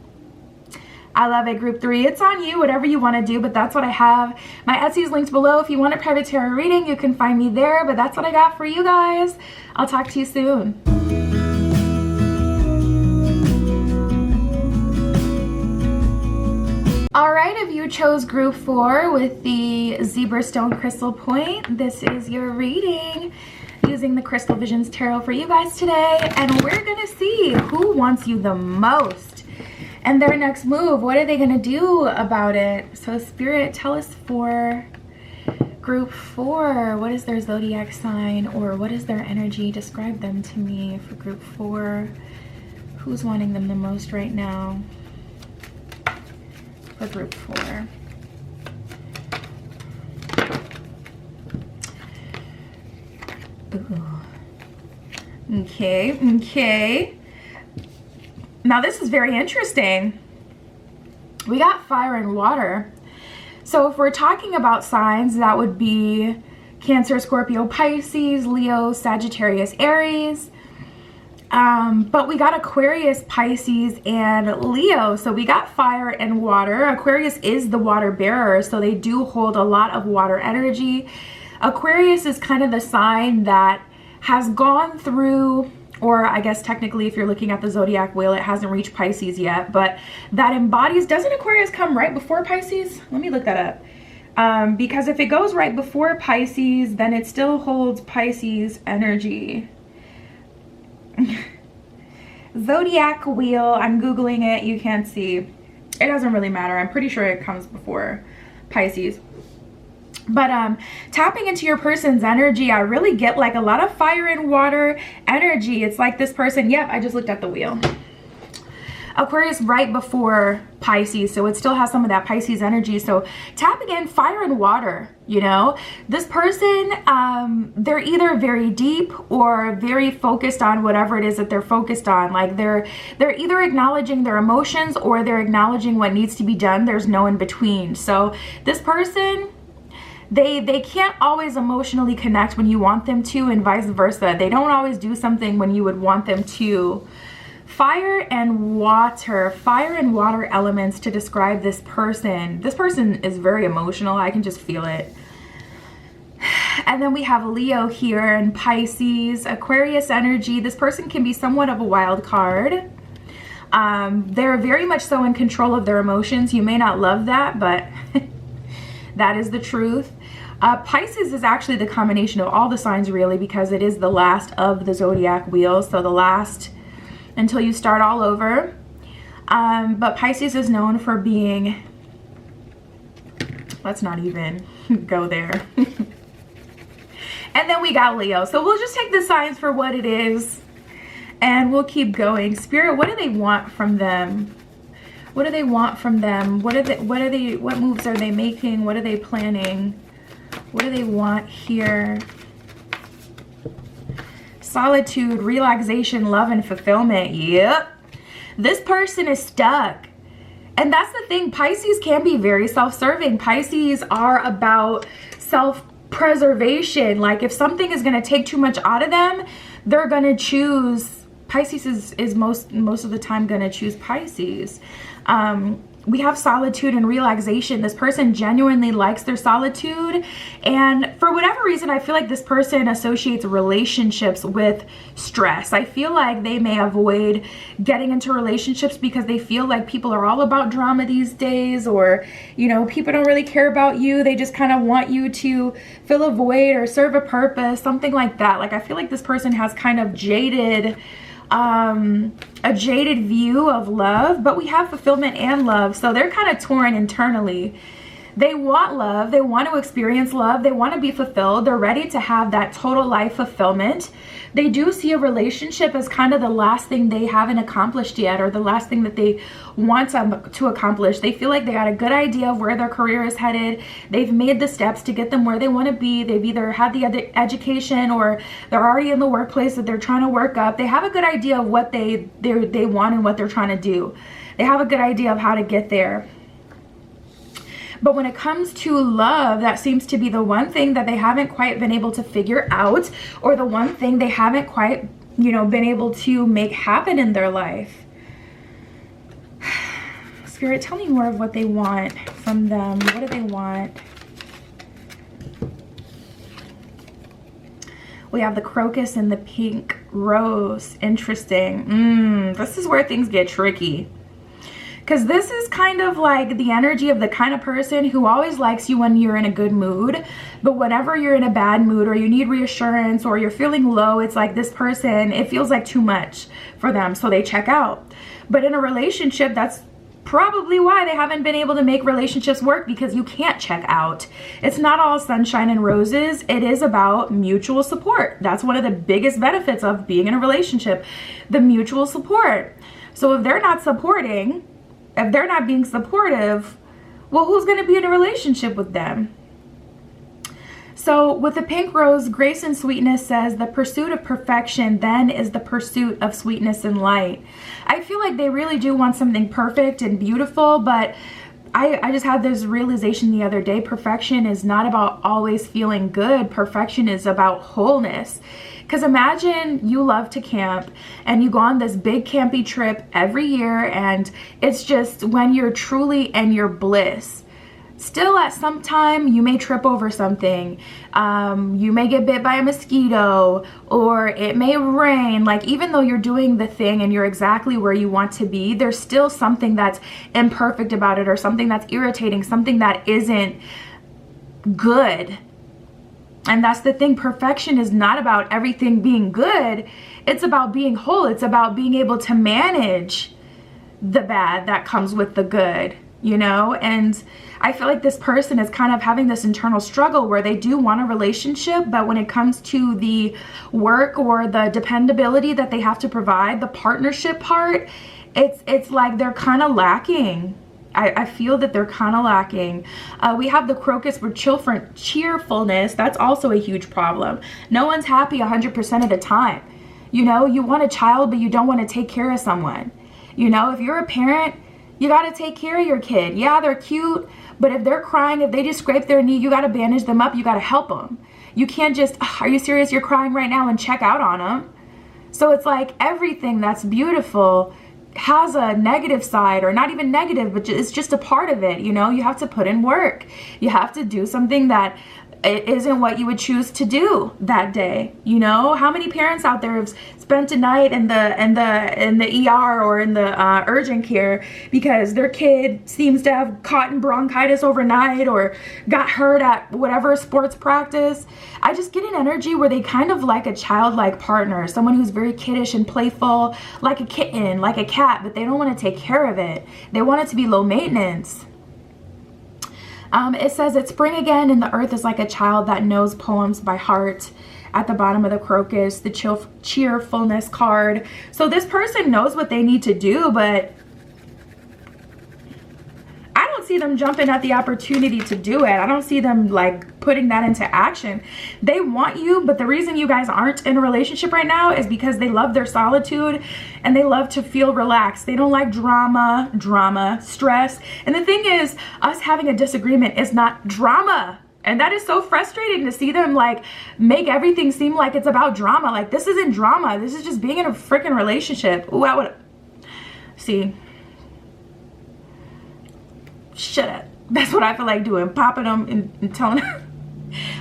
I love it, group 3. It's on you, whatever you want to do, but that's what I have. My Etsy is linked below. If you want a private tarot reading, you can find me there, but that's what I got for you guys. I'll talk to you soon. Alright, if you chose group 4 with the Zebra Stone Crystal Point, this is your reading using the Crystal Visions Tarot for you guys today. And we're going to see who wants you the most and their next move. What are they going to do about it? So Spirit, tell us for group 4, what is their zodiac sign, or what is their energy? Describe them to me for group 4. Who's wanting them the most right now for group 4? Ooh. Okay. Now this is very interesting. We got fire and water. So if we're talking about signs, that would be Cancer, Scorpio, Pisces, Leo, Sagittarius, Aries. But we got Aquarius, Pisces, and Leo. So we got fire and water. Aquarius is the water bearer, so they do hold a lot of water energy. Aquarius is kind of the sign that has gone through, or I guess technically if you're looking at the zodiac wheel, it hasn't reached Pisces yet, but that embodies, doesn't Aquarius come right before Pisces? Let me look that up. Because if it goes right before Pisces, then it still holds Pisces energy. Zodiac wheel, I'm Googling it, you can't see. It doesn't really matter. I'm pretty sure it comes before Pisces. But tapping into your person's energy, I really get like a lot of fire and water energy. It's like this person, yep, I just looked at the wheel. Aquarius right before Pisces, so it still has some of that Pisces energy. So tapping in fire and water, you know, this person, they're either very deep or very focused on whatever it is that they're focused on. Like they're either acknowledging their emotions or they're acknowledging what needs to be done. There's no in between. So this person, they can't always emotionally connect when you want them to, and vice versa. They don't always do something when you would want them to. Fire and water elements to describe this person. This person is very emotional. I can just feel it. And then we have Leo here and Pisces, Aquarius energy. This person can be somewhat of a wild card. They're very much so in control of their emotions. You may not love that, but that is the truth. Pisces is actually the combination of all the signs really, because it is the last of the zodiac wheel. So the last until you start all over. But Pisces is known for being, let's not even go there. And then we got Leo. So we'll just take the signs for what it is and we'll keep going. Spirit, what do they want from them? What do they want from them? What moves are they making? What are they planning? What do they want here? Solitude, relaxation, love, and fulfillment. Yep. This person is stuck. And that's the thing. Pisces can be very self-serving. Pisces are about self-preservation. Like if something is going to take too much out of them, they're going to choose. Pisces is most of the time going to choose Pisces. We have solitude and relaxation. This person genuinely likes their solitude, and for whatever reason I feel like this person associates relationships with stress. I feel like they may avoid getting into relationships because they feel like people are all about drama these days, or you know, people don't really care about you. They just kind of want you to fill a void or serve a purpose, something like that. Like I feel like this person has kind of a jaded view of love, but we have fulfillment and love. So they're kind of torn internally. They want love. They want to experience love. They want to be fulfilled. They're ready to have that total life fulfillment. They do see a relationship as kind of the last thing they haven't accomplished yet, or the last thing that they want to accomplish. They feel like they got a good idea of where their career is headed. They've made the steps to get them where they want to be. They've either had the education or they're already in the workplace that they're trying to work up. They have a good idea of what they want and what they're trying to do. They have a good idea of how to get there. But when it comes to love, that seems to be the one thing that they haven't quite been able to figure out, or the one thing they haven't quite, you know, been able to make happen in their life. Spirit, tell me more of what they want from them. What do they want? We have the crocus and the pink rose. Interesting. This is where things get tricky. Because this is kind of like the energy of the kind of person who always likes you when you're in a good mood. But whenever you're in a bad mood, or you need reassurance, or you're feeling low, it's like this person, it feels like too much for them, so they check out. But in a relationship, that's probably why they haven't been able to make relationships work, because you can't check out. It's not all sunshine and roses. It is about mutual support. That's one of the biggest benefits of being in a relationship, the mutual support. So if they're not supporting, if they're not being supportive, well, who's going to be in a relationship with them? So with the pink rose, Grace and Sweetness says the pursuit of perfection then is the pursuit of sweetness and light. I feel like they really do want something perfect and beautiful, but I just had this realization the other day. Perfection is not about always feeling good. Perfection is about wholeness. Because imagine you love to camp and you go on this big campy trip every year, and it's just when you're truly in your bliss. Still at some time you may trip over something, you may get bit by a mosquito, or it may rain. Like, even though you're doing the thing and you're exactly where you want to be, there's still something that's imperfect about it, or something that's irritating, something that isn't good. And that's the thing. Perfection is not about everything being good. It's about being whole. It's about being able to manage the bad that comes with the good, you know? And I feel like this person is kind of having this internal struggle where they do want a relationship, but when it comes to the work or the dependability that they have to provide, the partnership part, it's like they're kind of lacking. I feel that they're kind of lacking. We have the crocus with cheerfulness. That's also a huge problem. No one's happy 100% of the time. You know, you want a child, but you don't want to take care of someone. You know, if you're a parent, you got to take care of your kid. Yeah, they're cute, but if they're crying, if they just scrape their knee, you got to bandage them up. You got to help them. You can't just, are you serious? You're crying right now, and check out on them. So it's like everything that's beautiful has a negative side, or not even negative, but it's just a part of it. You know, you have to put in work. You have to do something that it isn't what you would choose to do that day. You know, how many parents out there have spent a night in the ER or in the urgent care because their kid seems to have caught in bronchitis overnight or got hurt at whatever sports practice? I just get an energy where they kind of like a childlike partner, someone who's very kiddish and playful, like a kitten, like a cat, but they don't want to take care of it. They want it to be low maintenance. It says it's spring again, and the earth is like a child that knows poems by heart. At the bottom of the crocus, the cheerfulness card. So this person knows what they need to do, but I don't see them jumping at the opportunity to do it. I don't see them like putting that into action. They want you, but the reason you guys aren't in a relationship right now is because they love their solitude and they love to feel relaxed. They don't like drama, stress. And the thing is, us having a disagreement is not drama. And that is so frustrating to see them like make everything seem like it's about drama. Like, this isn't drama. This is just being in a freaking relationship. Ooh, I would see. Shut up. That's what I feel like doing. Popping them and telling them.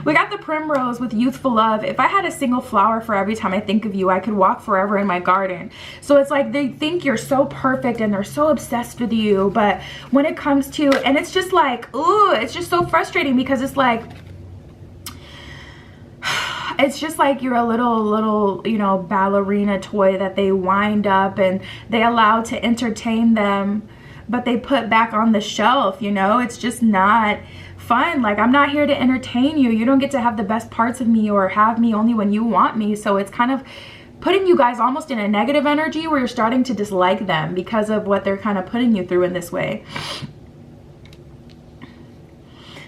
We got the primrose with youthful love. If I had a single flower for every time I think of you, I could walk forever in my garden. So it's like they think you're so perfect and they're so obsessed with you. But when it comes to, and it's just like, ooh, it's just so frustrating because it's like, it's just like you're a little, you know, ballerina toy that they wind up and they allow to entertain them, but they put back on the shelf, you know. It's just not fun. Like, I'm not here to entertain you. You don't get to have the best parts of me or have me only when you want me. So it's kind of putting you guys almost in a negative energy where you're starting to dislike them because of what they're kind of putting you through in this way.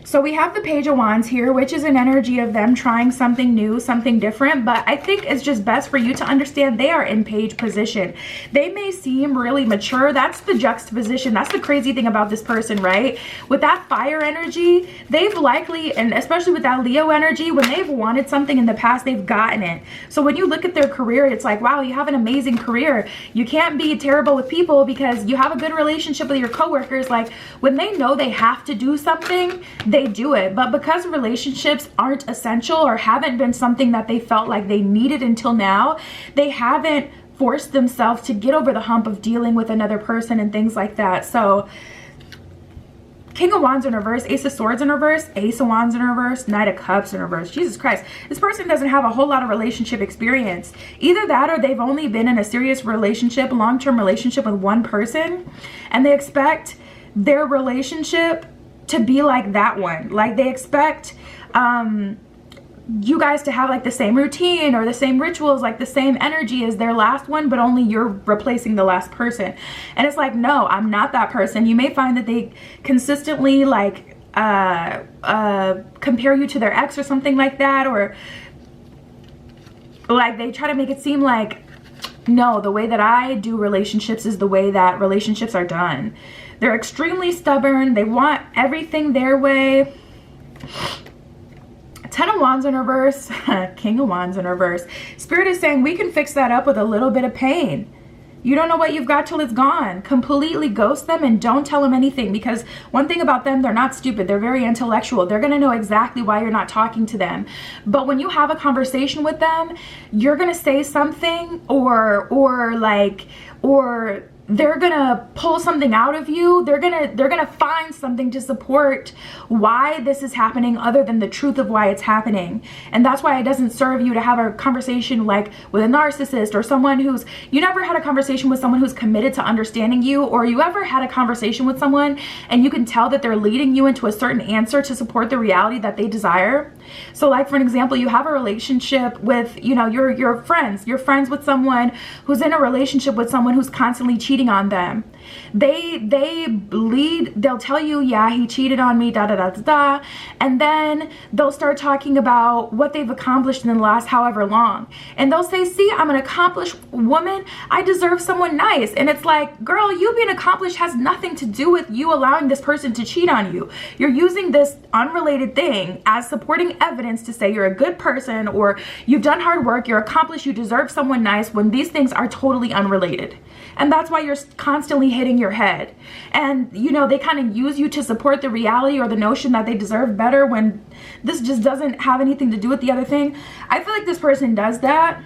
So we have the Page of Wands here, which is an energy of them trying something new, something different. But I think it's just best for you to understand they are in page position. They may seem really mature. That's the juxtaposition. That's the crazy thing about this person, right? With that fire energy, they've likely, and especially with that Leo energy, when they've wanted something in the past, they've gotten it. So when you look at their career, it's like, wow, you have an amazing career. You can't be terrible with people because you have a good relationship with your coworkers. Like, when they know they have to do something, they do it. But because relationships aren't essential or haven't been something that they felt like they needed until now, they haven't forced themselves to get over the hump of dealing with another person and things like that. So King of Wands in reverse, Ace of Swords in reverse, Ace of Wands in reverse, Knight of Cups in reverse. Jesus Christ. This person doesn't have a whole lot of relationship experience. Either that or they've only been in a serious relationship, long-term relationship with one person, and they expect their relationship to be like that one. Like, they expect you guys to have like the same routine or the same rituals, like the same energy as their last one, but only you're replacing the last person. And it's like, no, I'm not that person. You may find that they consistently like compare you to their ex or something like that, or like they try to make it seem like, no, the way that I do relationships is the way that relationships are done. They're extremely stubborn. They want everything their way. 10 of Wands in reverse, King of Wands in reverse. Spirit is saying we can fix that up with a little bit of pain. You don't know what you've got till it's gone. Completely ghost them and don't tell them anything, because one thing about them, they're not stupid. They're very intellectual. They're going to know exactly why you're not talking to them. But when you have a conversation with them, you're going to say something or they're gonna pull something out of you. They're gonna find something to support why this is happening other than the truth of why it's happening. And that's why it doesn't serve you to have a conversation like with a narcissist or someone who's, you never had a conversation with someone who's committed to understanding you, or you ever had a conversation with someone and you can tell that they're leading you into a certain answer to support the reality that they desire. So like for an example, you have a relationship with, you know, you're friends with someone who's in a relationship with someone who's constantly cheating on them. They'll tell you, yeah, he cheated on me, da da da da da, and then they'll start talking about what they've accomplished in the last however long, and they'll say, see, I'm an accomplished woman, I deserve someone nice. And it's like, girl, you being accomplished has nothing to do with you allowing this person to cheat on you. You're using this unrelated thing as supporting evidence to say you're a good person, or you've done hard work, you're accomplished, you deserve someone nice, when these things are totally unrelated. And that's why you're constantly hitting your head. And, you know, they kind of use you to support the reality or the notion that they deserve better when this just doesn't have anything to do with the other thing. I feel like this person does that.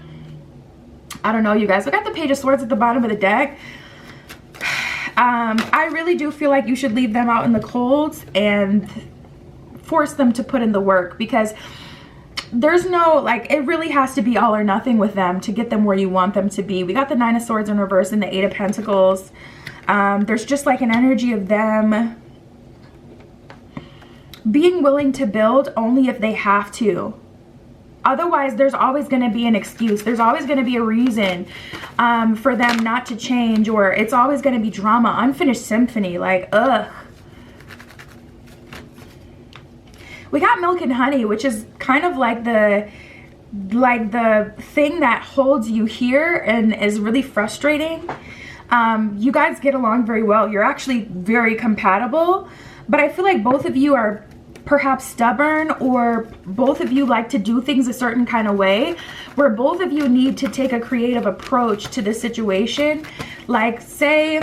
I don't know, you guys. Look at the Page of Swords at the bottom of the deck. I really do feel like you should leave them out in the cold and force them to put in the work, because there's no, like, it really has to be all or nothing with them to get them where you want them to be. We got the Nine of Swords in reverse and the Eight of Pentacles. There's just like an energy of them being willing to build only if they have to. Otherwise, there's always going to be an excuse. There's always going to be a reason for them not to change, or it's always going to be drama, unfinished symphony, like, ugh. We got Milk and Honey, which is kind of like the thing that holds you here and is really frustrating. You guys get along very well. You're actually very compatible, but I feel like both of you are perhaps stubborn, or both of you like to do things a certain kind of way, where both of you need to take a creative approach to the situation. Like, say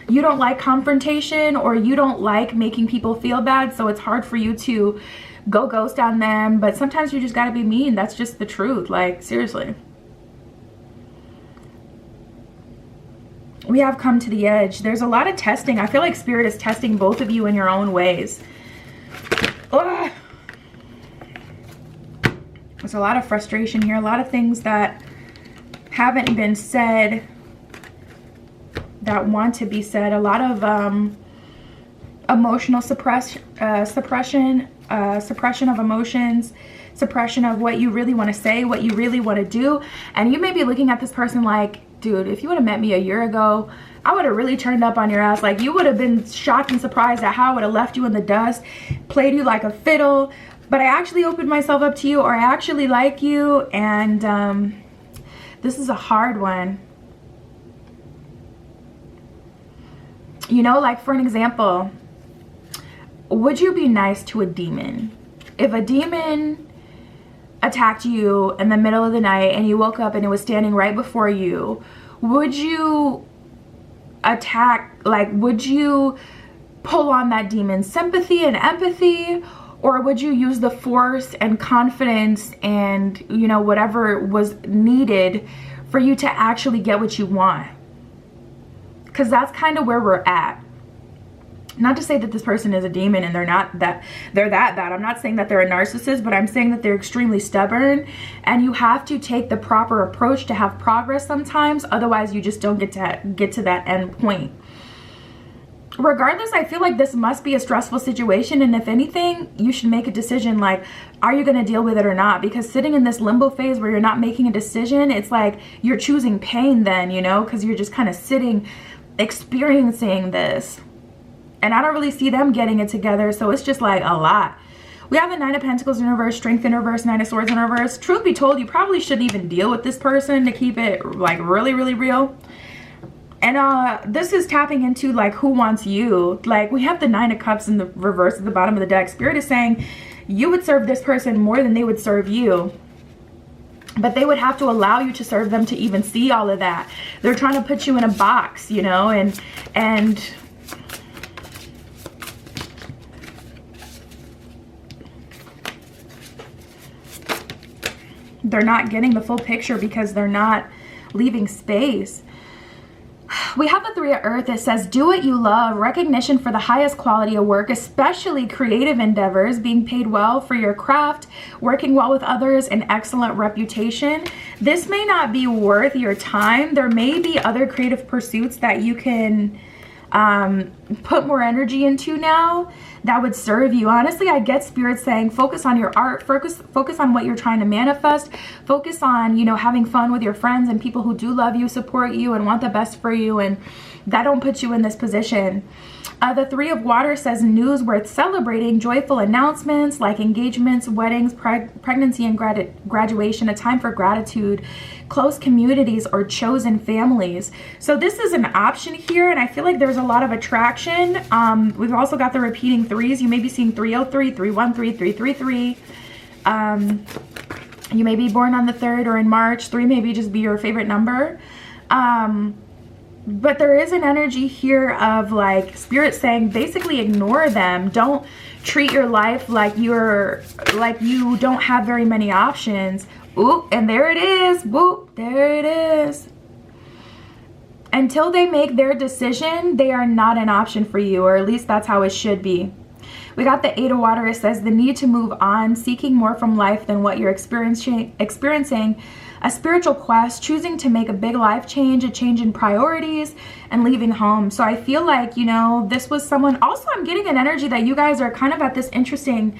you don't like confrontation, or you don't like making people feel bad, so it's hard for you to go ghost on them, but sometimes you just gotta be mean. That's just the truth. Like, seriously. We have Come to the Edge. There's a lot of testing. I feel like Spirit is testing both of you in your own ways. Ugh. There's a lot of frustration here, a lot of things that haven't been said that want to be said, a lot of emotional suppression of emotions, suppression of what you really want to say, what you really want to do. And you may be looking at this person like, dude, if you would have met me a year ago, I would have really turned up on your ass. Like, you would have been shocked and surprised at how I would have left you in the dust, played you like a fiddle. But I actually opened myself up to you, or I actually like you. And this is a hard one. You know, like, for an example, would you be nice to a demon? If a demon attacked you in the middle of the night and you woke up and it was standing right before you, would you attack, like, would you pull on that demon's sympathy and empathy, or would you use the force and confidence and, you know, whatever was needed for you to actually get what you want? Because that's kind of where we're at. Not to say that this person is a demon and they're that bad. I'm not saying that they're a narcissist, but I'm saying that they're extremely stubborn, and you have to take the proper approach to have progress sometimes. Otherwise, you just don't get to that end point. Regardless, I feel like this must be a stressful situation, and if anything, you should make a decision, like, are you going to deal with it or not? Because sitting in this limbo phase where you're not making a decision, it's like you're choosing pain then, you know, because you're just kind of sitting, experiencing this. And I don't really see them getting it together. So it's just like a lot. We have the Nine of Pentacles in reverse, Strength in reverse, Nine of Swords in reverse. Truth be told, you probably shouldn't even deal with this person to keep it like really, really real. And this is tapping into like who wants you. Like we have the Nine of Cups in the reverse at the bottom of the deck. Spirit is saying you would serve this person more than they would serve you. But they would have to allow you to serve them to even see all of that. They're trying to put you in a box, you know, and they're not getting the full picture because they're not leaving space. We have the Three of Earth that says, do what you love, recognition for the highest quality of work, especially creative endeavors, being paid well for your craft, working well with others, an excellent reputation. This may not be worth your time. There may be other creative pursuits that you can put more energy into now that would serve you. Honestly, I get Spirit saying focus on your art, focus on what you're trying to manifest, focus on, you know, having fun with your friends and people who do love you, support you, and want the best for you, and that don't put you in this position. The Three of Water says news worth celebrating, joyful announcements like engagements, weddings, pregnancy, and graduation, a time for gratitude, close communities, or chosen families. So this is an option here, and I feel like there's a lot of attraction. We've also got the repeating threes. You may be seeing 303, 313, 333. You may be born on the 3rd or in March. 3 maybe just be your favorite number. But there is an energy here of like Spirit saying basically ignore them. Don't treat your life like you don't have very many options. Oop, and there it is. Whoop, there it is. Until they make their decision, they are not an option for you, or at least that's how it should be. We got the Eight of Water. It says the need to move on, seeking more from life than what you're experiencing, a spiritual quest, choosing to make a big life change, a change in priorities, and leaving home. So I feel like, you know, this was someone. Also, I'm getting an energy that you guys are kind of at this interesting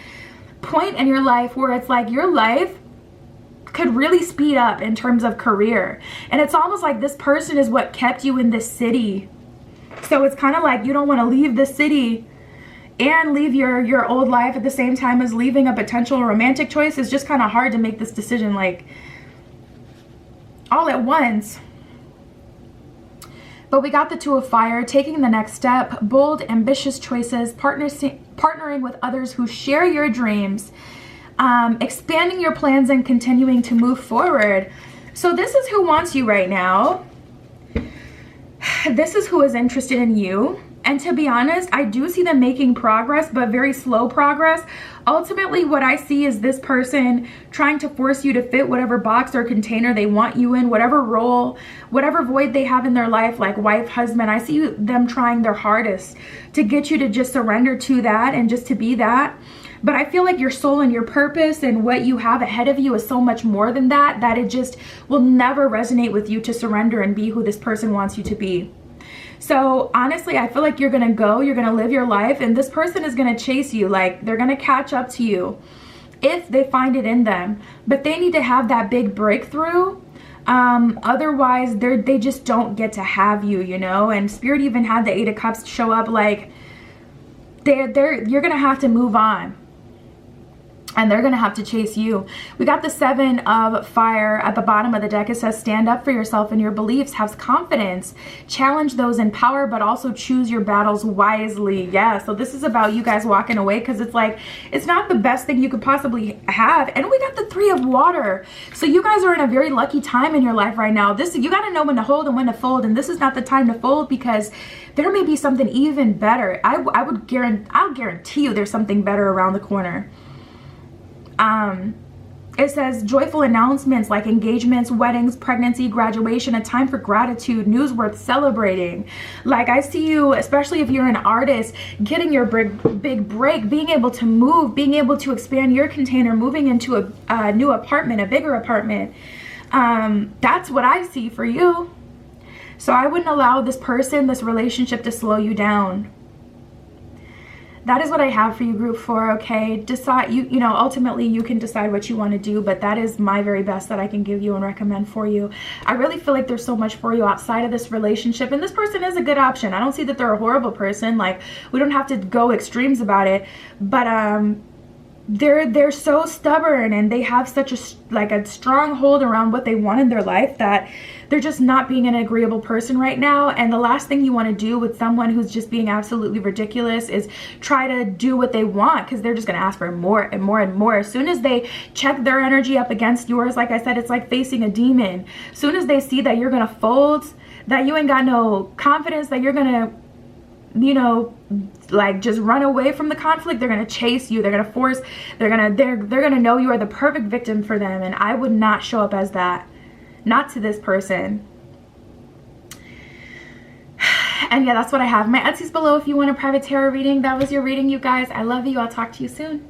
point in your life where it's like your life could really speed up in terms of career. And it's almost like this person is what kept you in this city. So it's kind of like you don't want to leave the city and leave your old life at the same time as leaving a potential romantic choice. It's just kind of hard to make this decision like all at once. But we got the Two of Fire, taking the next step, bold, ambitious choices, partnering with others who share your dreams, expanding your plans and continuing to move forward. So this is who wants you right now. This is who is interested in you. And to be honest, I do see them making progress, but very slow progress. Ultimately, what I see is this person trying to force you to fit whatever box or container they want you in, whatever role, whatever void they have in their life, like wife, husband. I see them trying their hardest to get you to just surrender to that and just to be that. But I feel like your soul and your purpose and what you have ahead of you is so much more than that, that it just will never resonate with you to surrender and be who this person wants you to be. So honestly, I feel like you're going to live your life, and this person is going to chase you. Like they're going to catch up to you if they find it in them, but they need to have that big breakthrough. Otherwise they just don't get to have you, you know. And Spirit even had the Eight of Cups show up, like you're going to have to move on. And they're going to have to chase you. We got the Seven of Fire at the bottom of the deck. It says stand up for yourself and your beliefs, have confidence, challenge those in power, but also choose your battles wisely. Yeah, so this is about you guys walking away, because it's like, it's not the best thing you could possibly have. And we got the Three of Water. So you guys are in a very lucky time in your life right now. You got to know when to hold and when to fold. And this is not the time to fold, because there may be something even better. I'll guarantee you there's something better around the corner. It says joyful announcements like engagements, weddings, pregnancy, graduation, a time for gratitude, news worth celebrating. Like I see you, especially if you're an artist, getting your big break, being able to move, being able to expand your container, moving into a new apartment, a bigger apartment. That's what I see for you. So I wouldn't allow this person, this relationship to slow you down. that is what I have for you, group 4. Okay, decide, you know, ultimately you can decide what you want to do, but that is my very best that I can give you and recommend for you. I really feel like there's so much for you outside of this relationship, and this person is a good option. I don't see that they're a horrible person. Like, we don't have to go extremes about it, but they're so stubborn, and they have such a strong hold around what they want in their life that they're just not being an agreeable person right now. And the last thing you want to do with someone who's just being absolutely ridiculous is try to do what they want, because they're just going to ask for more and more and more. As soon as they check their energy up against yours, like I said, it's like facing a demon. As soon as they see that you're going to fold, that you ain't got no confidence, that you're going to, you know, like just run away from the conflict, they're gonna chase you. They're gonna force, they're gonna know you are the perfect victim for them, and I would not show up as that, not to this person. And yeah, that's what I have. My Etsy's below if you want a private tarot reading. That was your reading, you guys. I love you. I'll talk to you soon.